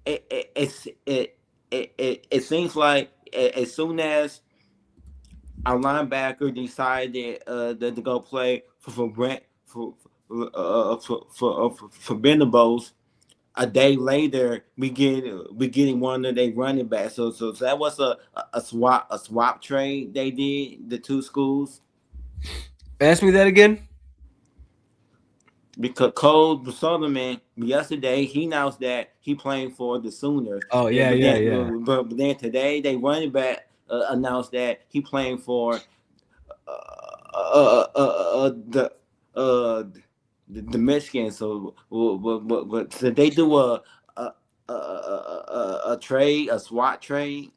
It seems like as soon as our linebacker decided to go play for Brent for Venables, a day later we getting one of their running backs. So that was a swap trade they did, the two schools. Ask me that again. Because Cole Sutherland yesterday he announced that he playing for the Sooners. Oh yeah, But then today they running back announced that he playing for the Mexicans. So so they do a trade, a SWAT trade.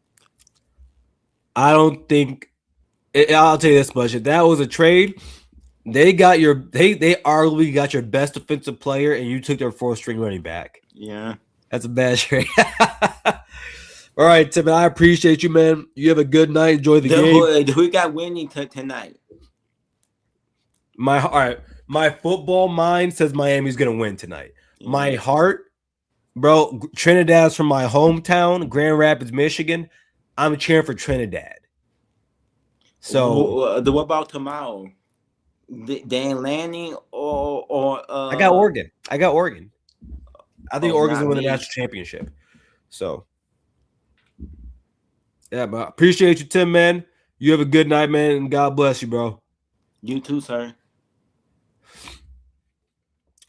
I don't think. I'll tell you this much: if that was a trade, they arguably got your best defensive player, and you took their 4th-string running back. Yeah, that's a bad trade. All right, Tim, I appreciate you, man. You have a good night. Enjoy the game. Who got winning tonight? My football mind says Miami's gonna win tonight. Yeah. My heart, bro, Trinidad's from my hometown, Grand Rapids, Michigan. I'm cheering for Trinidad. So, what about tomorrow? Dan Lanning or I got Oregon. I think Oregon's gonna win the national championship. So, yeah, but appreciate you, Tim, man. You have a good night, man, and God bless you, bro. You too, sir.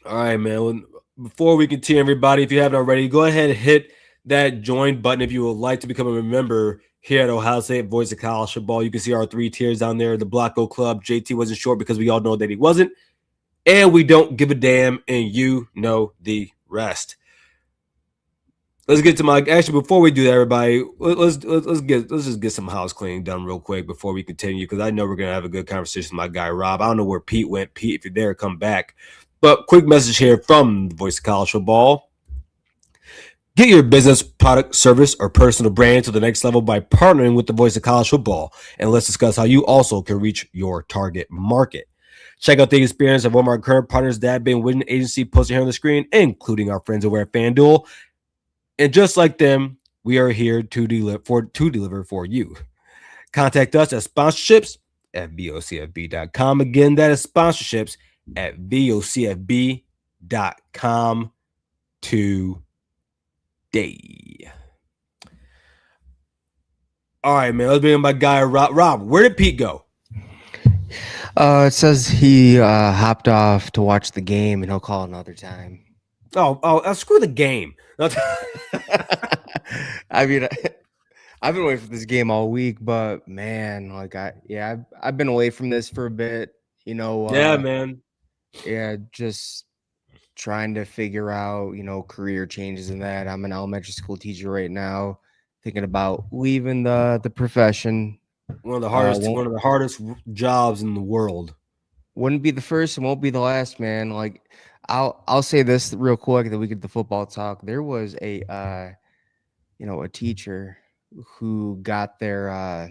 All right, man. Well, before we continue, everybody, if you haven't already, go ahead and hit that join button if you would like to become a member here at Ohio State Voice of College Football. You can see our 3 tiers down there. The Blocko Club. JT wasn't short because we all know that he wasn't. And we don't give a damn, and you know the rest. Let's get to my actually before we do that, everybody. Let's just get some house cleaning done real quick before we continue, because I know we're gonna have a good conversation with my guy Rob. I don't know where Pete went. Pete, if you're there, come back. But quick message here from the Voice of College Football. Get your business, product, service, or personal brand to the next level by partnering with the Voice of College Football. And let's discuss how you also can reach your target market. Check out the experience of one of our current partners that have been winning agency posted here on the screen, including our friends over at FanDuel. And just like them, we are here to deliver for you. Contact us at sponsorships at vocfb.com. Again, that is sponsorships at vocfb.com today. All right, man. Let's bring in my guy, Rob. Rob, where did Pete go? It says he hopped off to watch the game, and he'll call another time. Oh, screw the game. I mean, I've been waiting for this game all week, but man, I've been away from this for a bit. Yeah, man. Yeah, just trying to figure out, career changes and that. I'm an elementary school teacher right now, thinking about leaving the profession. One of the hardest jobs in the world. Wouldn't be the first and won't be the last, man. Like, I'll say this real quick that we get the football talk. There was a teacher who got their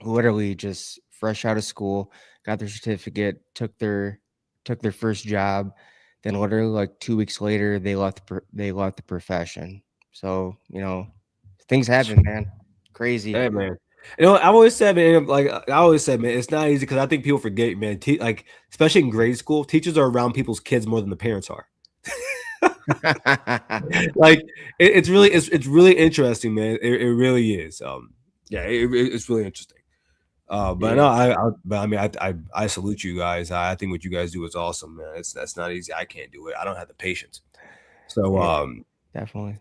literally just fresh out of school, got their certificate, took their first job, then literally like 2 weeks later they left the profession. So things happen, man. Crazy. Hey, man. I always said, man, it's not easy because I think people forget, man. Especially in grade school, teachers are around people's kids more than the parents are. It's really interesting, man. It really is. It's really interesting. But no, I salute you guys. I think what you guys do is awesome, man. That's not easy. I can't do it. I don't have the patience. So definitely.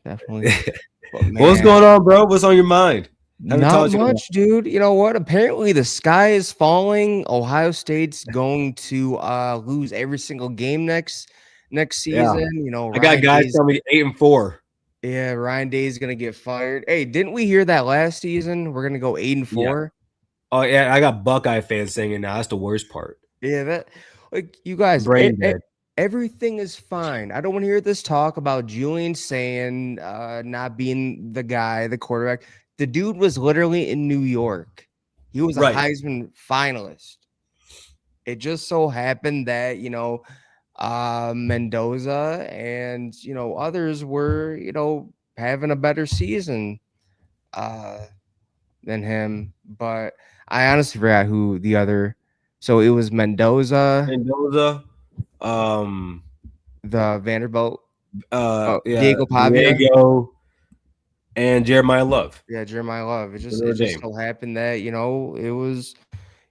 What's going on, bro? What's on your mind? Not much, dude. You know what? Apparently the sky is falling. Ohio State's going to lose every single game next season. Yeah. I got guys telling me 8-4. Yeah, Ryan Day is gonna get fired. Hey, didn't we hear that last season? We're gonna go 8-4. Yeah. Oh yeah, I got Buckeye fans saying it now. That's the worst part. Yeah, that you guys. Brain dead. everything is fine. I don't want to hear this talk about Julian saying not being the quarterback. The dude was literally in New York. He was a Heisman finalist. It just so happened that, Mendoza and, others were, having a better season than him. But I honestly forgot who the other. So it was Mendoza, the Vanderbilt, Diego Pavia, and Jeremiah Love. Yeah, Jeremiah Love. It just so happened that it was,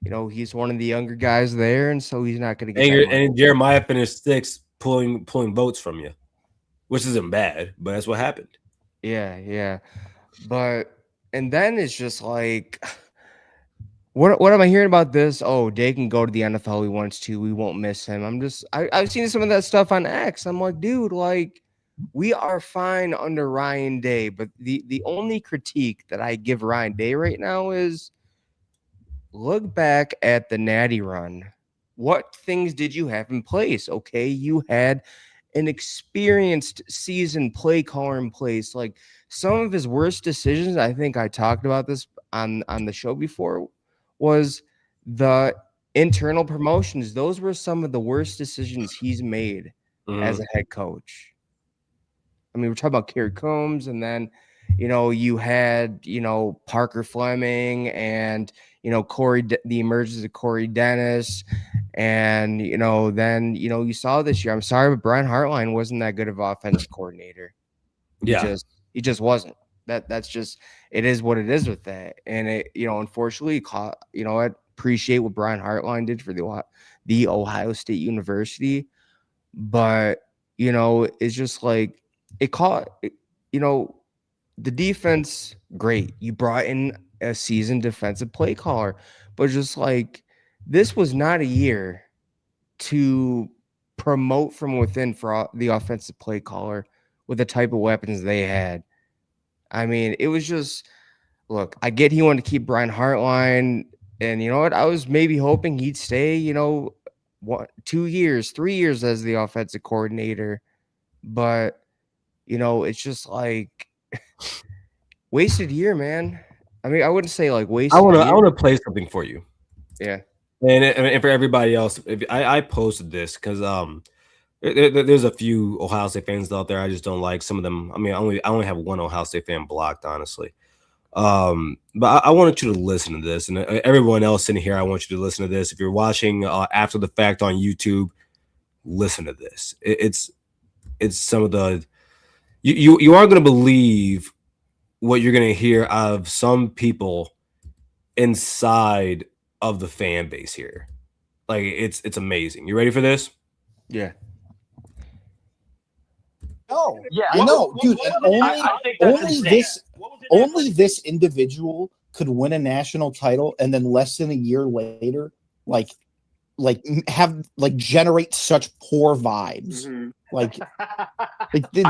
he's one of the younger guys there, and so he's not going to get. And Jeremiah finished 6th, pulling votes from you, which isn't bad, but that's what happened. Yeah, but and then it's just like. What am I hearing about this? Oh, Day can go to the NFL he wants to. We won't miss him. I've seen some of that stuff on X. I'm like, dude, like we are fine under Ryan Day, but the only critique that I give Ryan Day right now is look back at the Natty run. What things did you have in place? Okay, you had an experienced seasoned play caller in place. Like some of his worst decisions, I think I talked about this on the show before, was the internal promotions. Those were some of the worst decisions he's made as a head coach. I mean, we're talking about Kerry Combs, and then, you had, Parker Fleming and, the emergence of Corey Dennis. And, then, you saw this year, I'm sorry, but Brian Hartline wasn't that good of an offensive coordinator. He just wasn't. That's just, it is what it is with that. And it, unfortunately, I appreciate what Brian Hartline did for the Ohio State University, but it's just like it caught, the defense, great. You brought in a seasoned defensive play caller, but just like this was not a year to promote from within for the offensive play caller with the type of weapons they had. I mean, it was just, look, I get he wanted to keep Brian Hartline, and you know what? I was maybe hoping he'd stay, 2 years, 3 years as the offensive coordinator, but it's just like wasted year, man. I mean, I wouldn't say like wasted. I want to play something for you. Yeah, and for everybody else, I posted this because there's a few Ohio State fans out there I just don't like. Some of them, I mean, I only have one Ohio State fan blocked, honestly. But I wanted you to listen to this, and everyone else in here, I want you to listen to this. If you're watching after the fact on YouTube, listen to this. It's some of the you aren't going to believe what you're going to hear out of some people inside of the fan base here. Like it's amazing. You ready for this? Yeah. No, yeah, I know, dude. Only this individual could win a national title, and then less than a year later, generate such poor vibes. Mm-hmm.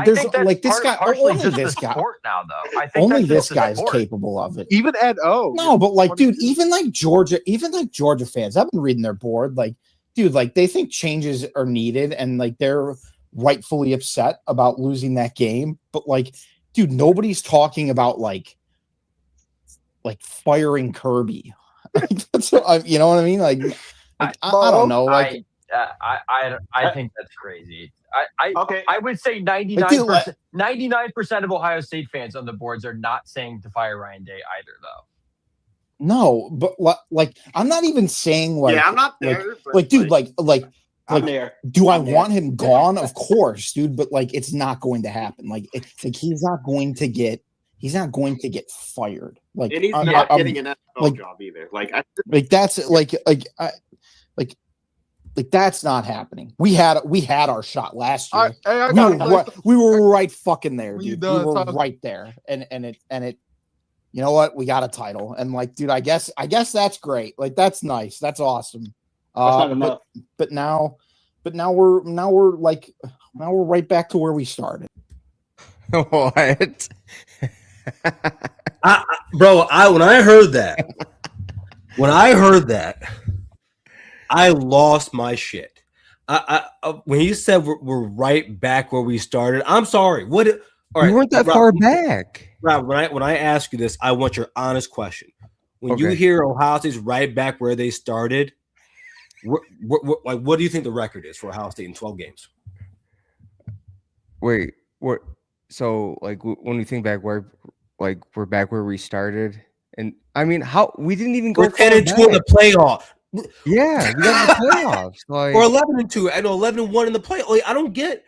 There's like this guy. Only this guy. Now, though, I think only this guy's capable of it. Even Ed O. No, but like, dude, even like Georgia fans, I've been reading their board. Like, dude, like they think changes are needed, and like they're rightfully upset about losing that game. But like, dude, nobody's talking about like firing Kirby. That's what you know what I mean? Like, I don't know. Like, I think that's crazy. I would say 99% of Ohio State fans on the boards are not saying to fire Ryan Day either, though. No, but like I'm not even saying like I'm not there. Dude, I'm there. Do I want him gone? Of course, dude. But like, it's not going to happen. Like he's not going to get fired. Like, and he's not getting an NFL job either. Like that's not happening. We had our shot last year. We were right fucking there, dude. We were right there, and it. You know what? We got a title, and like, dude, I guess that's great. Like, that's nice. That's awesome. That's not enough. But now we're right back to where we started. What? Bro, when I heard that, I lost my shit. When you said we're right back where we started, I'm sorry. What? All right, we weren't that Rob, far back. Rob, when I ask you this, I want your honest question. When you Okay. hear Ohio State's right back where they started, what do you think the record is for Ohio State in 12 games? Wait, what? So, like, when we think back, we're back where we started, and I mean, how we didn't even go We're 10-2 in the playoff. Yeah, we got in the playoffs. Like, or 11-2. I know 11-1 in the playoff. Like, I don't get.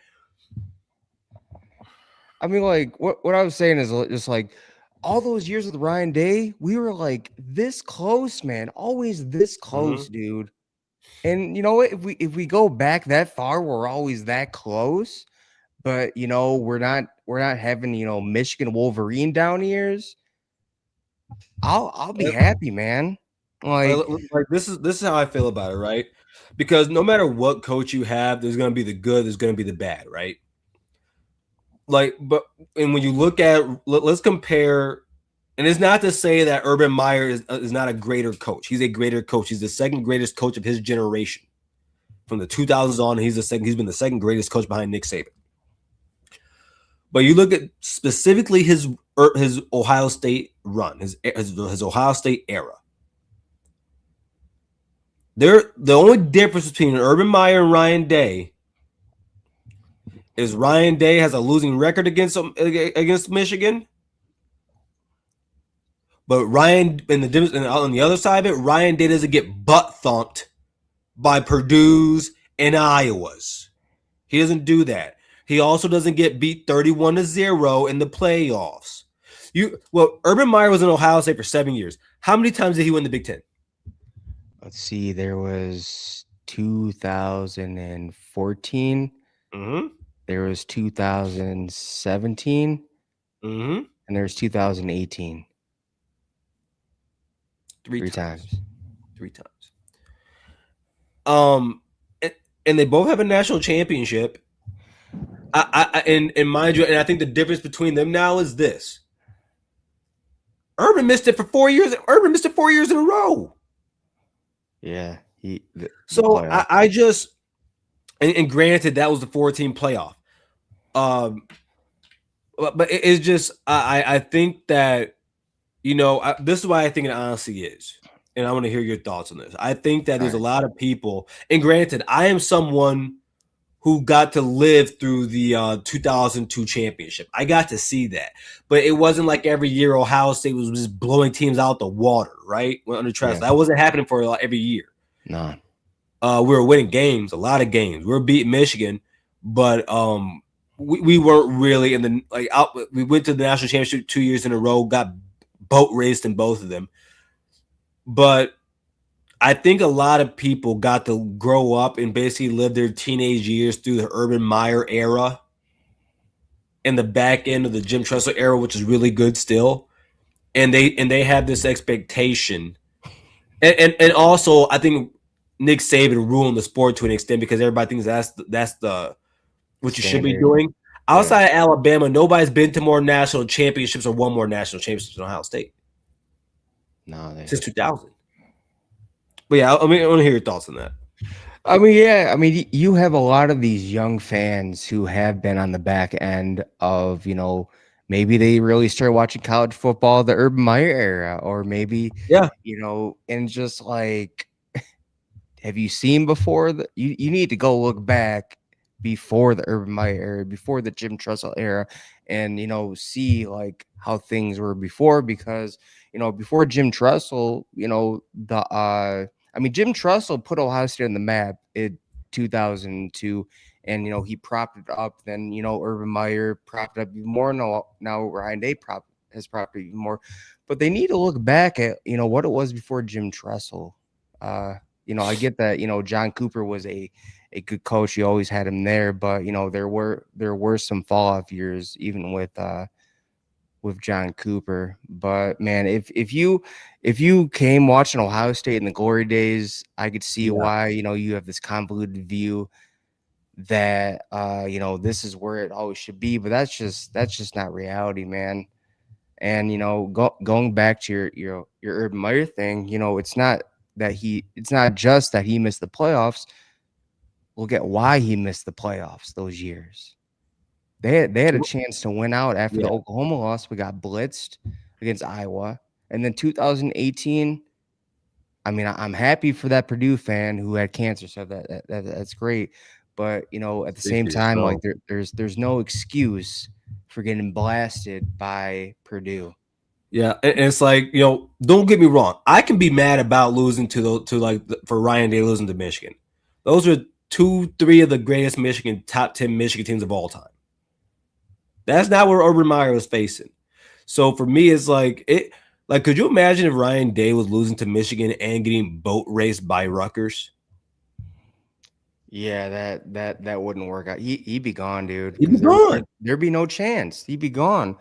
I mean, like, what I was saying is just like all those years with Ryan Day, we were like this close, man. Always this close, dude. And you know what? If we go back that far, we're always that close. But you know, we're not having, you know, Michigan Wolverine down years. I'll be happy, man. Like this is how I feel about it, right? Because no matter what coach you have, there's gonna be the good, there's gonna be the bad, right? Like, and when you look at, let's compare, and it's not to say that Urban Meyer is not a greater coach. He's a greater coach. He's the second greatest coach of his generation. From the 2000s on, he's been the second greatest coach behind Nick Saban. But you look at specifically his Ohio State run, his Ohio State era. The only difference between Urban Meyer and Ryan Day is Ryan Day has a losing record against Michigan. But on the other side of it, Ryan Day doesn't get butt thumped by Purdue's and Iowa's. He doesn't do that. He also doesn't get beat 31-0 in the playoffs. Urban Meyer was in Ohio State for 7 years. How many times did he win the Big Ten? Let's see. There was 2014. There was 2017. And there's 2018. Three times. And they both have a national championship. And mind you, and I think the difference between them now is this: Urban missed it for 4 years. Urban missed it 4 years in a row. Yeah. I just, and granted, that was the 4-team playoff. But it's just, I think that, you know, this is why I think it honestly is. And I want to hear your thoughts on this. I think that there's a lot of people, and granted, I am someone who got to live through the 2002 championship. I got to see that. But it wasn't like every year Ohio State was just blowing teams out the water, right? Under Tress. That wasn't happening for every year. No. We were winning games, a lot of games. We were beating Michigan, but we weren't really in the we went to the national championship 2 years in a row, got boat raced in both of them. But I think a lot of people got to grow up and basically live their teenage years through the Urban Meyer era and the back end of the Jim Tressel era, which is really good still. And they have this expectation. And also, I think Nick Saban ruined the sport to an extent because everybody thinks that's the what you should be doing. Outside of Alabama, nobody's been to more national championships or won more national championships than Ohio State. No, since 2000. But yeah, I mean, I want to hear your thoughts on that. I mean, yeah, I mean, you have a lot of these young fans who have been on the back end of, you know, maybe they really started watching college football the Urban Meyer era, or maybe, you know, and just like, have you seen before you need to go look back before the Urban Meyer era, before the Jim Tressel era, and, you know, see like how things were before, because, you know, before Jim Tressel, you know, Jim Tressel put Ohio State on the map in 2002, and, you know, he propped it up. Then, you know, Urban Meyer propped it up even more. Now Ryan Day has propped it even more. But they need to look back at, you know, what it was before Jim Tressel. You know, I get that, you know, John Cooper was a good coach. You always had him there, but, you know, there were some fall off years even with John Cooper. But man, if you came watching Ohio State in the glory days, I could see why, you know, you have this convoluted view that you know, this is where it always should be, but that's just not reality, man. And, you know, going back to your Urban Meyer thing, you know, it's not just that he missed the playoffs. look at why he missed the playoffs those years. They had a chance to win out after the Oklahoma loss. We got blitzed against Iowa. And then 2018, I mean, I'm happy for that Purdue fan who had cancer, so that's great. But you know, at the same time, like there's no excuse for getting blasted by Purdue. Yeah, and it's like, you know, don't get me wrong. I can be mad about losing for Ryan Day losing to Michigan. Those are 2-3 of the greatest top 10 Michigan teams of all time. That's not where Urban Meyer was facing. So for me, it's like could you imagine if Ryan Day was losing to Michigan and getting boat raced by Rutgers? Yeah, that wouldn't work out. He'd be gone, dude. He'd be gone. There'd be no chance. He'd be gone.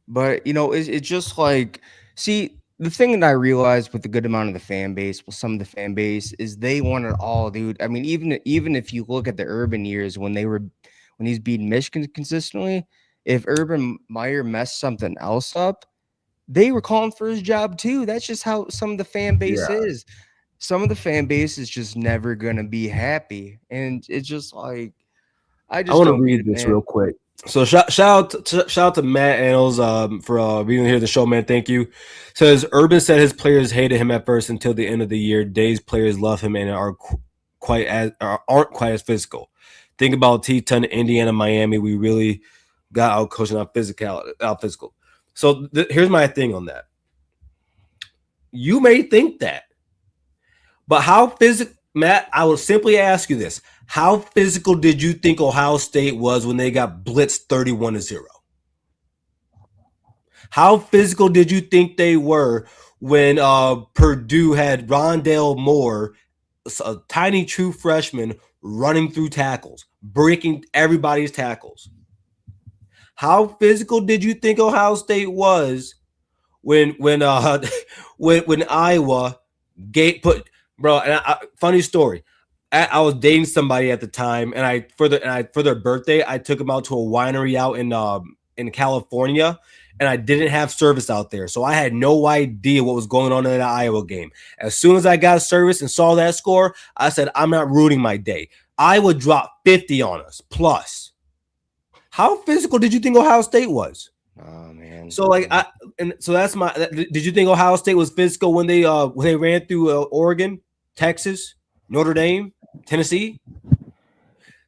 But you know, it's just like, see, the thing that I realized with the good amount of the fan base, well, some of the fan base is they want it all, dude. I mean, even if you look at the Urban years when he's beating Michigan consistently, if Urban Meyer messed something else up, they were calling for his job too. That's just how some of the fan base is. Some of the fan base is just never gonna be happy, and it's just like I want to read this real quick. So shout out to Matt Annals for being here at the show, man. Thank you. Says Urban said his players hated him at first until the end of the year. Day's players love him and aren't quite as physical. Think about T-Ton, Indiana, Miami. We really got out coaching out physical. So here's my thing on that. You may think that, but how physical, Matt? I will simply ask you this: how physical did you think Ohio State was when they got blitzed 31-0? How physical did you think they were when Purdue had Rondale Moore, a tiny true freshman, running through tackles, breaking everybody's tackles? How physical did you think Ohio State was when Iowa bro? And funny story. I was dating somebody at the time, and for their birthday, I took them out to a winery out in California, and I didn't have service out there, so I had no idea what was going on in the Iowa game. As soon as I got service and saw that score, I said, I'm not ruining my day. Iowa dropped 50 on us plus. How physical did you think Ohio State was? Oh man. So that's my. Did you think Ohio State was physical when they ran through Oregon, Texas, Notre Dame, Tennessee?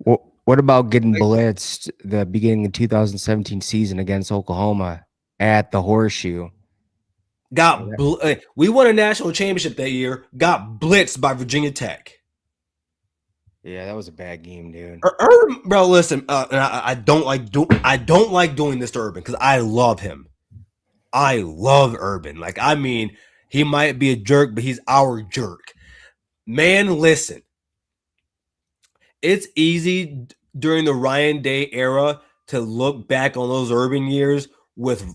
What about getting blitzed the beginning of 2017 season against Oklahoma at the Horseshoe? We won a national championship that year. Got blitzed by Virginia Tech. Yeah, that was a bad game, dude. Bro, listen, I don't like doing this to Urban because I love him. I love Urban. Like, I mean, he might be a jerk, but he's our jerk. Man, listen. It's easy during the Ryan Day era to look back on those Urban years with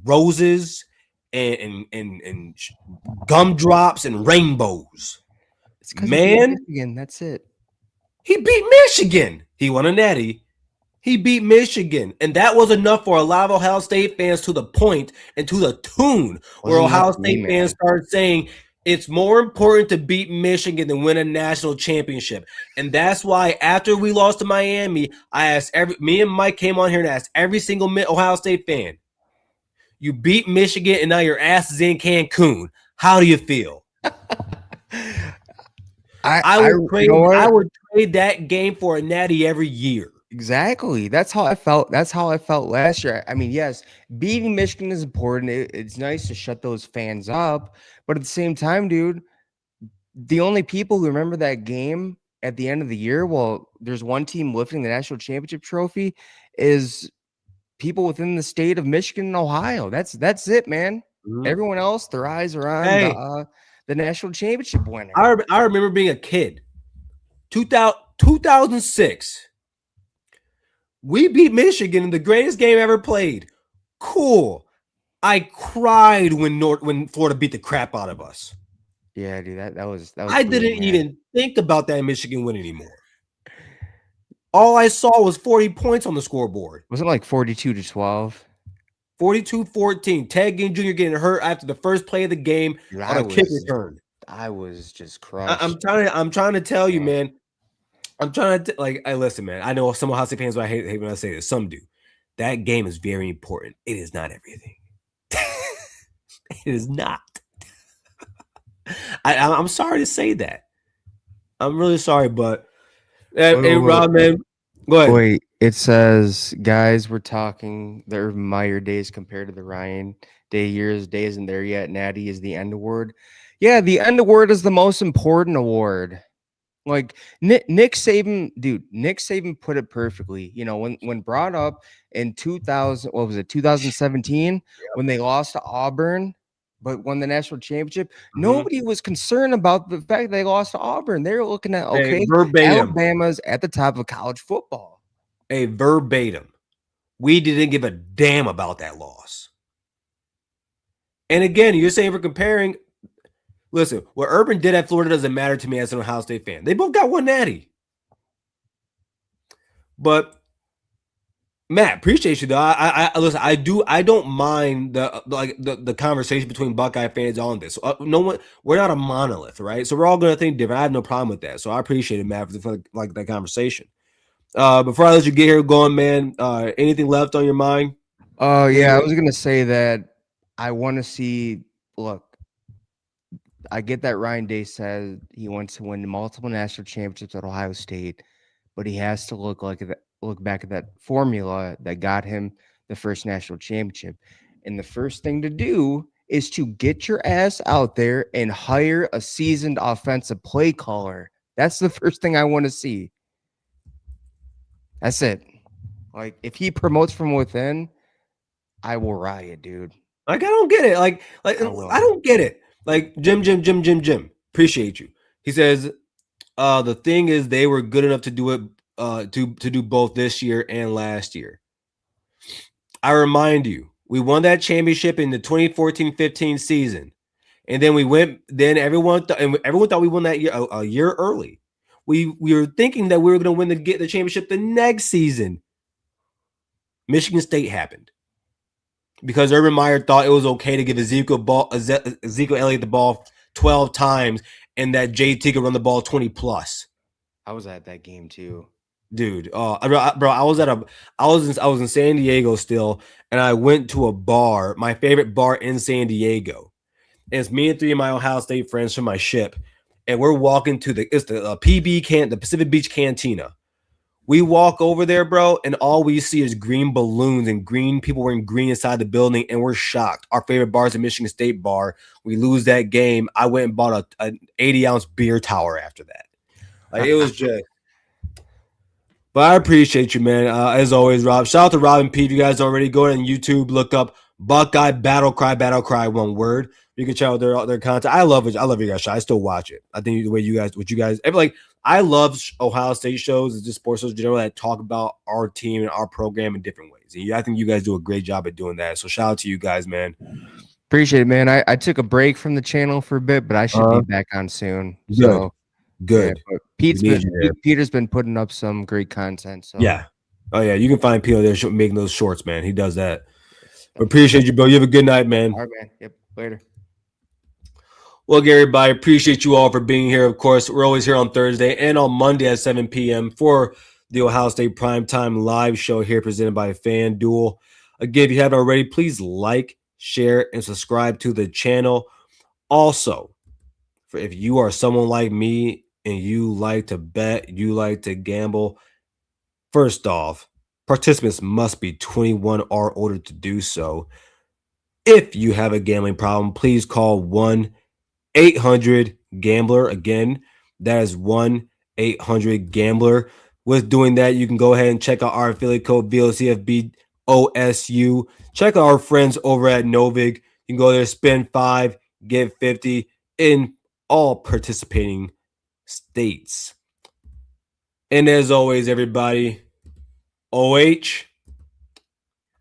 roses and gumdrops and rainbows. Man, Michigan, that's it. He beat Michigan. He won a natty. He beat Michigan. And that was enough for a lot of Ohio State fans to the point and to the tune where Ohio State fans started saying it's more important to beat Michigan than win a national championship. And that's why after we lost to Miami, I asked me and Mike came on here and asked every single Ohio State fan, you beat Michigan and now your ass is in Cancun. How do you feel? I would trade that game for a natty every year. Exactly. That's how I felt. That's how I felt last year. I mean, yes, beating Michigan is important. It's nice to shut those fans up, but at the same time, dude, the only people who remember that game at the end of the year, well, there's one team lifting the national championship trophy, is people within the state of Michigan and Ohio. That's it, man. Mm-hmm. Everyone else, their eyes are on the national championship winner. I remember being a kid. 2006. We beat Michigan in the greatest game ever played. Cool. I cried when Florida beat the crap out of us. Yeah, dude, that was I didn't even think about that Michigan win anymore. All I saw was 40 points on the scoreboard. Wasn't it like 42-12? 42-14. Ted Ginn Jr. getting hurt after the first play of the game on a kick return. I was just crushed. I'm trying to tell you, man. I'm trying to like. I listen, man. I know some Ohio State fans. I hate when I say this. Some do. That game is very important. It is not everything. It is not. I'm sorry to say that. I'm really sorry, but hey, Rob, man, go ahead. Wait, it says, guys, we're talking the Urban Meyer days compared to the Ryan Day years. Day isn't there yet. Natty is the end award. Yeah, the end award is the most important award. Like Nick Saban, dude, Nick Saban put it perfectly. You know, when brought up in 2017, when they lost to Auburn, but won the national championship, nobody was concerned about the fact they lost to Auburn. They were looking at, okay, Alabama's at the top of college football. Verbatim. We didn't give a damn about that loss. And again, you're saying we're comparing. Listen, what Urban did at Florida doesn't matter to me as an Ohio State fan. They both got one natty. But Matt, appreciate you though. I listen. I don't mind the conversation between Buckeye fans on this. No one, we're not a monolith, right? So we're all going to think different. I have no problem with that. So I appreciate it, Matt, for that conversation. Before I let you get here going, man, anything left on your mind? Oh yeah, I was gonna say that I want to see. Look, I get that Ryan Day said he wants to win multiple national championships at Ohio State, but he has to look back at that formula that got him the first national championship. And the first thing to do is to get your ass out there and hire a seasoned offensive play caller. That's the first thing I want to see. That's it. Like, if he promotes from within, I will riot, dude. Like, I don't get it. Like I don't get it. Like, Jim. Appreciate you. He says, the thing is they were good enough to do it, to do both this year and last year. I remind you, we won that championship in the 2014-15 season. And then everyone thought we won that year a year early. We were thinking that we were going to get the championship the next season. Michigan State happened because Urban Meyer thought it was okay to give Ezekiel Elliott the ball 12 times and that JT could run the ball 20 plus. I was at that game too, dude. Bro, I was in San Diego still, and I went to a bar, my favorite bar in San Diego. And it's me and three of my Ohio State friends from my ship, and we're walking to the Pacific Beach Cantina. We walk over there, bro, and all we see is green balloons and green people wearing green inside the building, and we're shocked. Our favorite bar is a Michigan State bar. We lose that game. I went and bought an 80-ounce beer tower after that. Like, it was just. But I appreciate you, man. As always, Rob. Shout out to Rob and Pete. If you guys already go on YouTube, look up Buckeye Battle Cry, one word. You can check out their content. I love it. I love you guys. I still watch it. I think the way I love Ohio State shows, it's just sports shows in general that talk about our team and our program in different ways. And I think you guys do a great job at doing that. So shout out to you guys, man. Appreciate it, man. I took a break from the channel for a bit, but I should be back on soon. So good. Yeah, Peter's been putting up some great content. So yeah. Oh yeah, you can find Peter there making those shorts, man. He does that. Appreciate you, bro. You have a good night, man. All right, man. Yep. Later. Well, Gary, I appreciate you all for being here. Of course, we're always here on Thursday and on Monday at 7 p.m. for the Ohio State Primetime Live show here presented by FanDuel. Again, if you haven't already, please like, share, and subscribe to the channel. Also, if you are someone like me and you like to bet, you like to gamble, first off, participants must be 21 or older to do so. If you have a gambling problem, please call 1-800-GAMBLER. Again, that is 1-800-GAMBLER. With doing that, you can go ahead and check out our affiliate code VOCFBOSU. Check out our friends over at Novig. You can go there, spend 5, get 50 in all participating states. And as always, everybody, OH,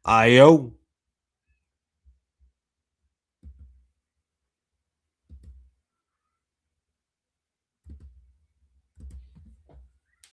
IO.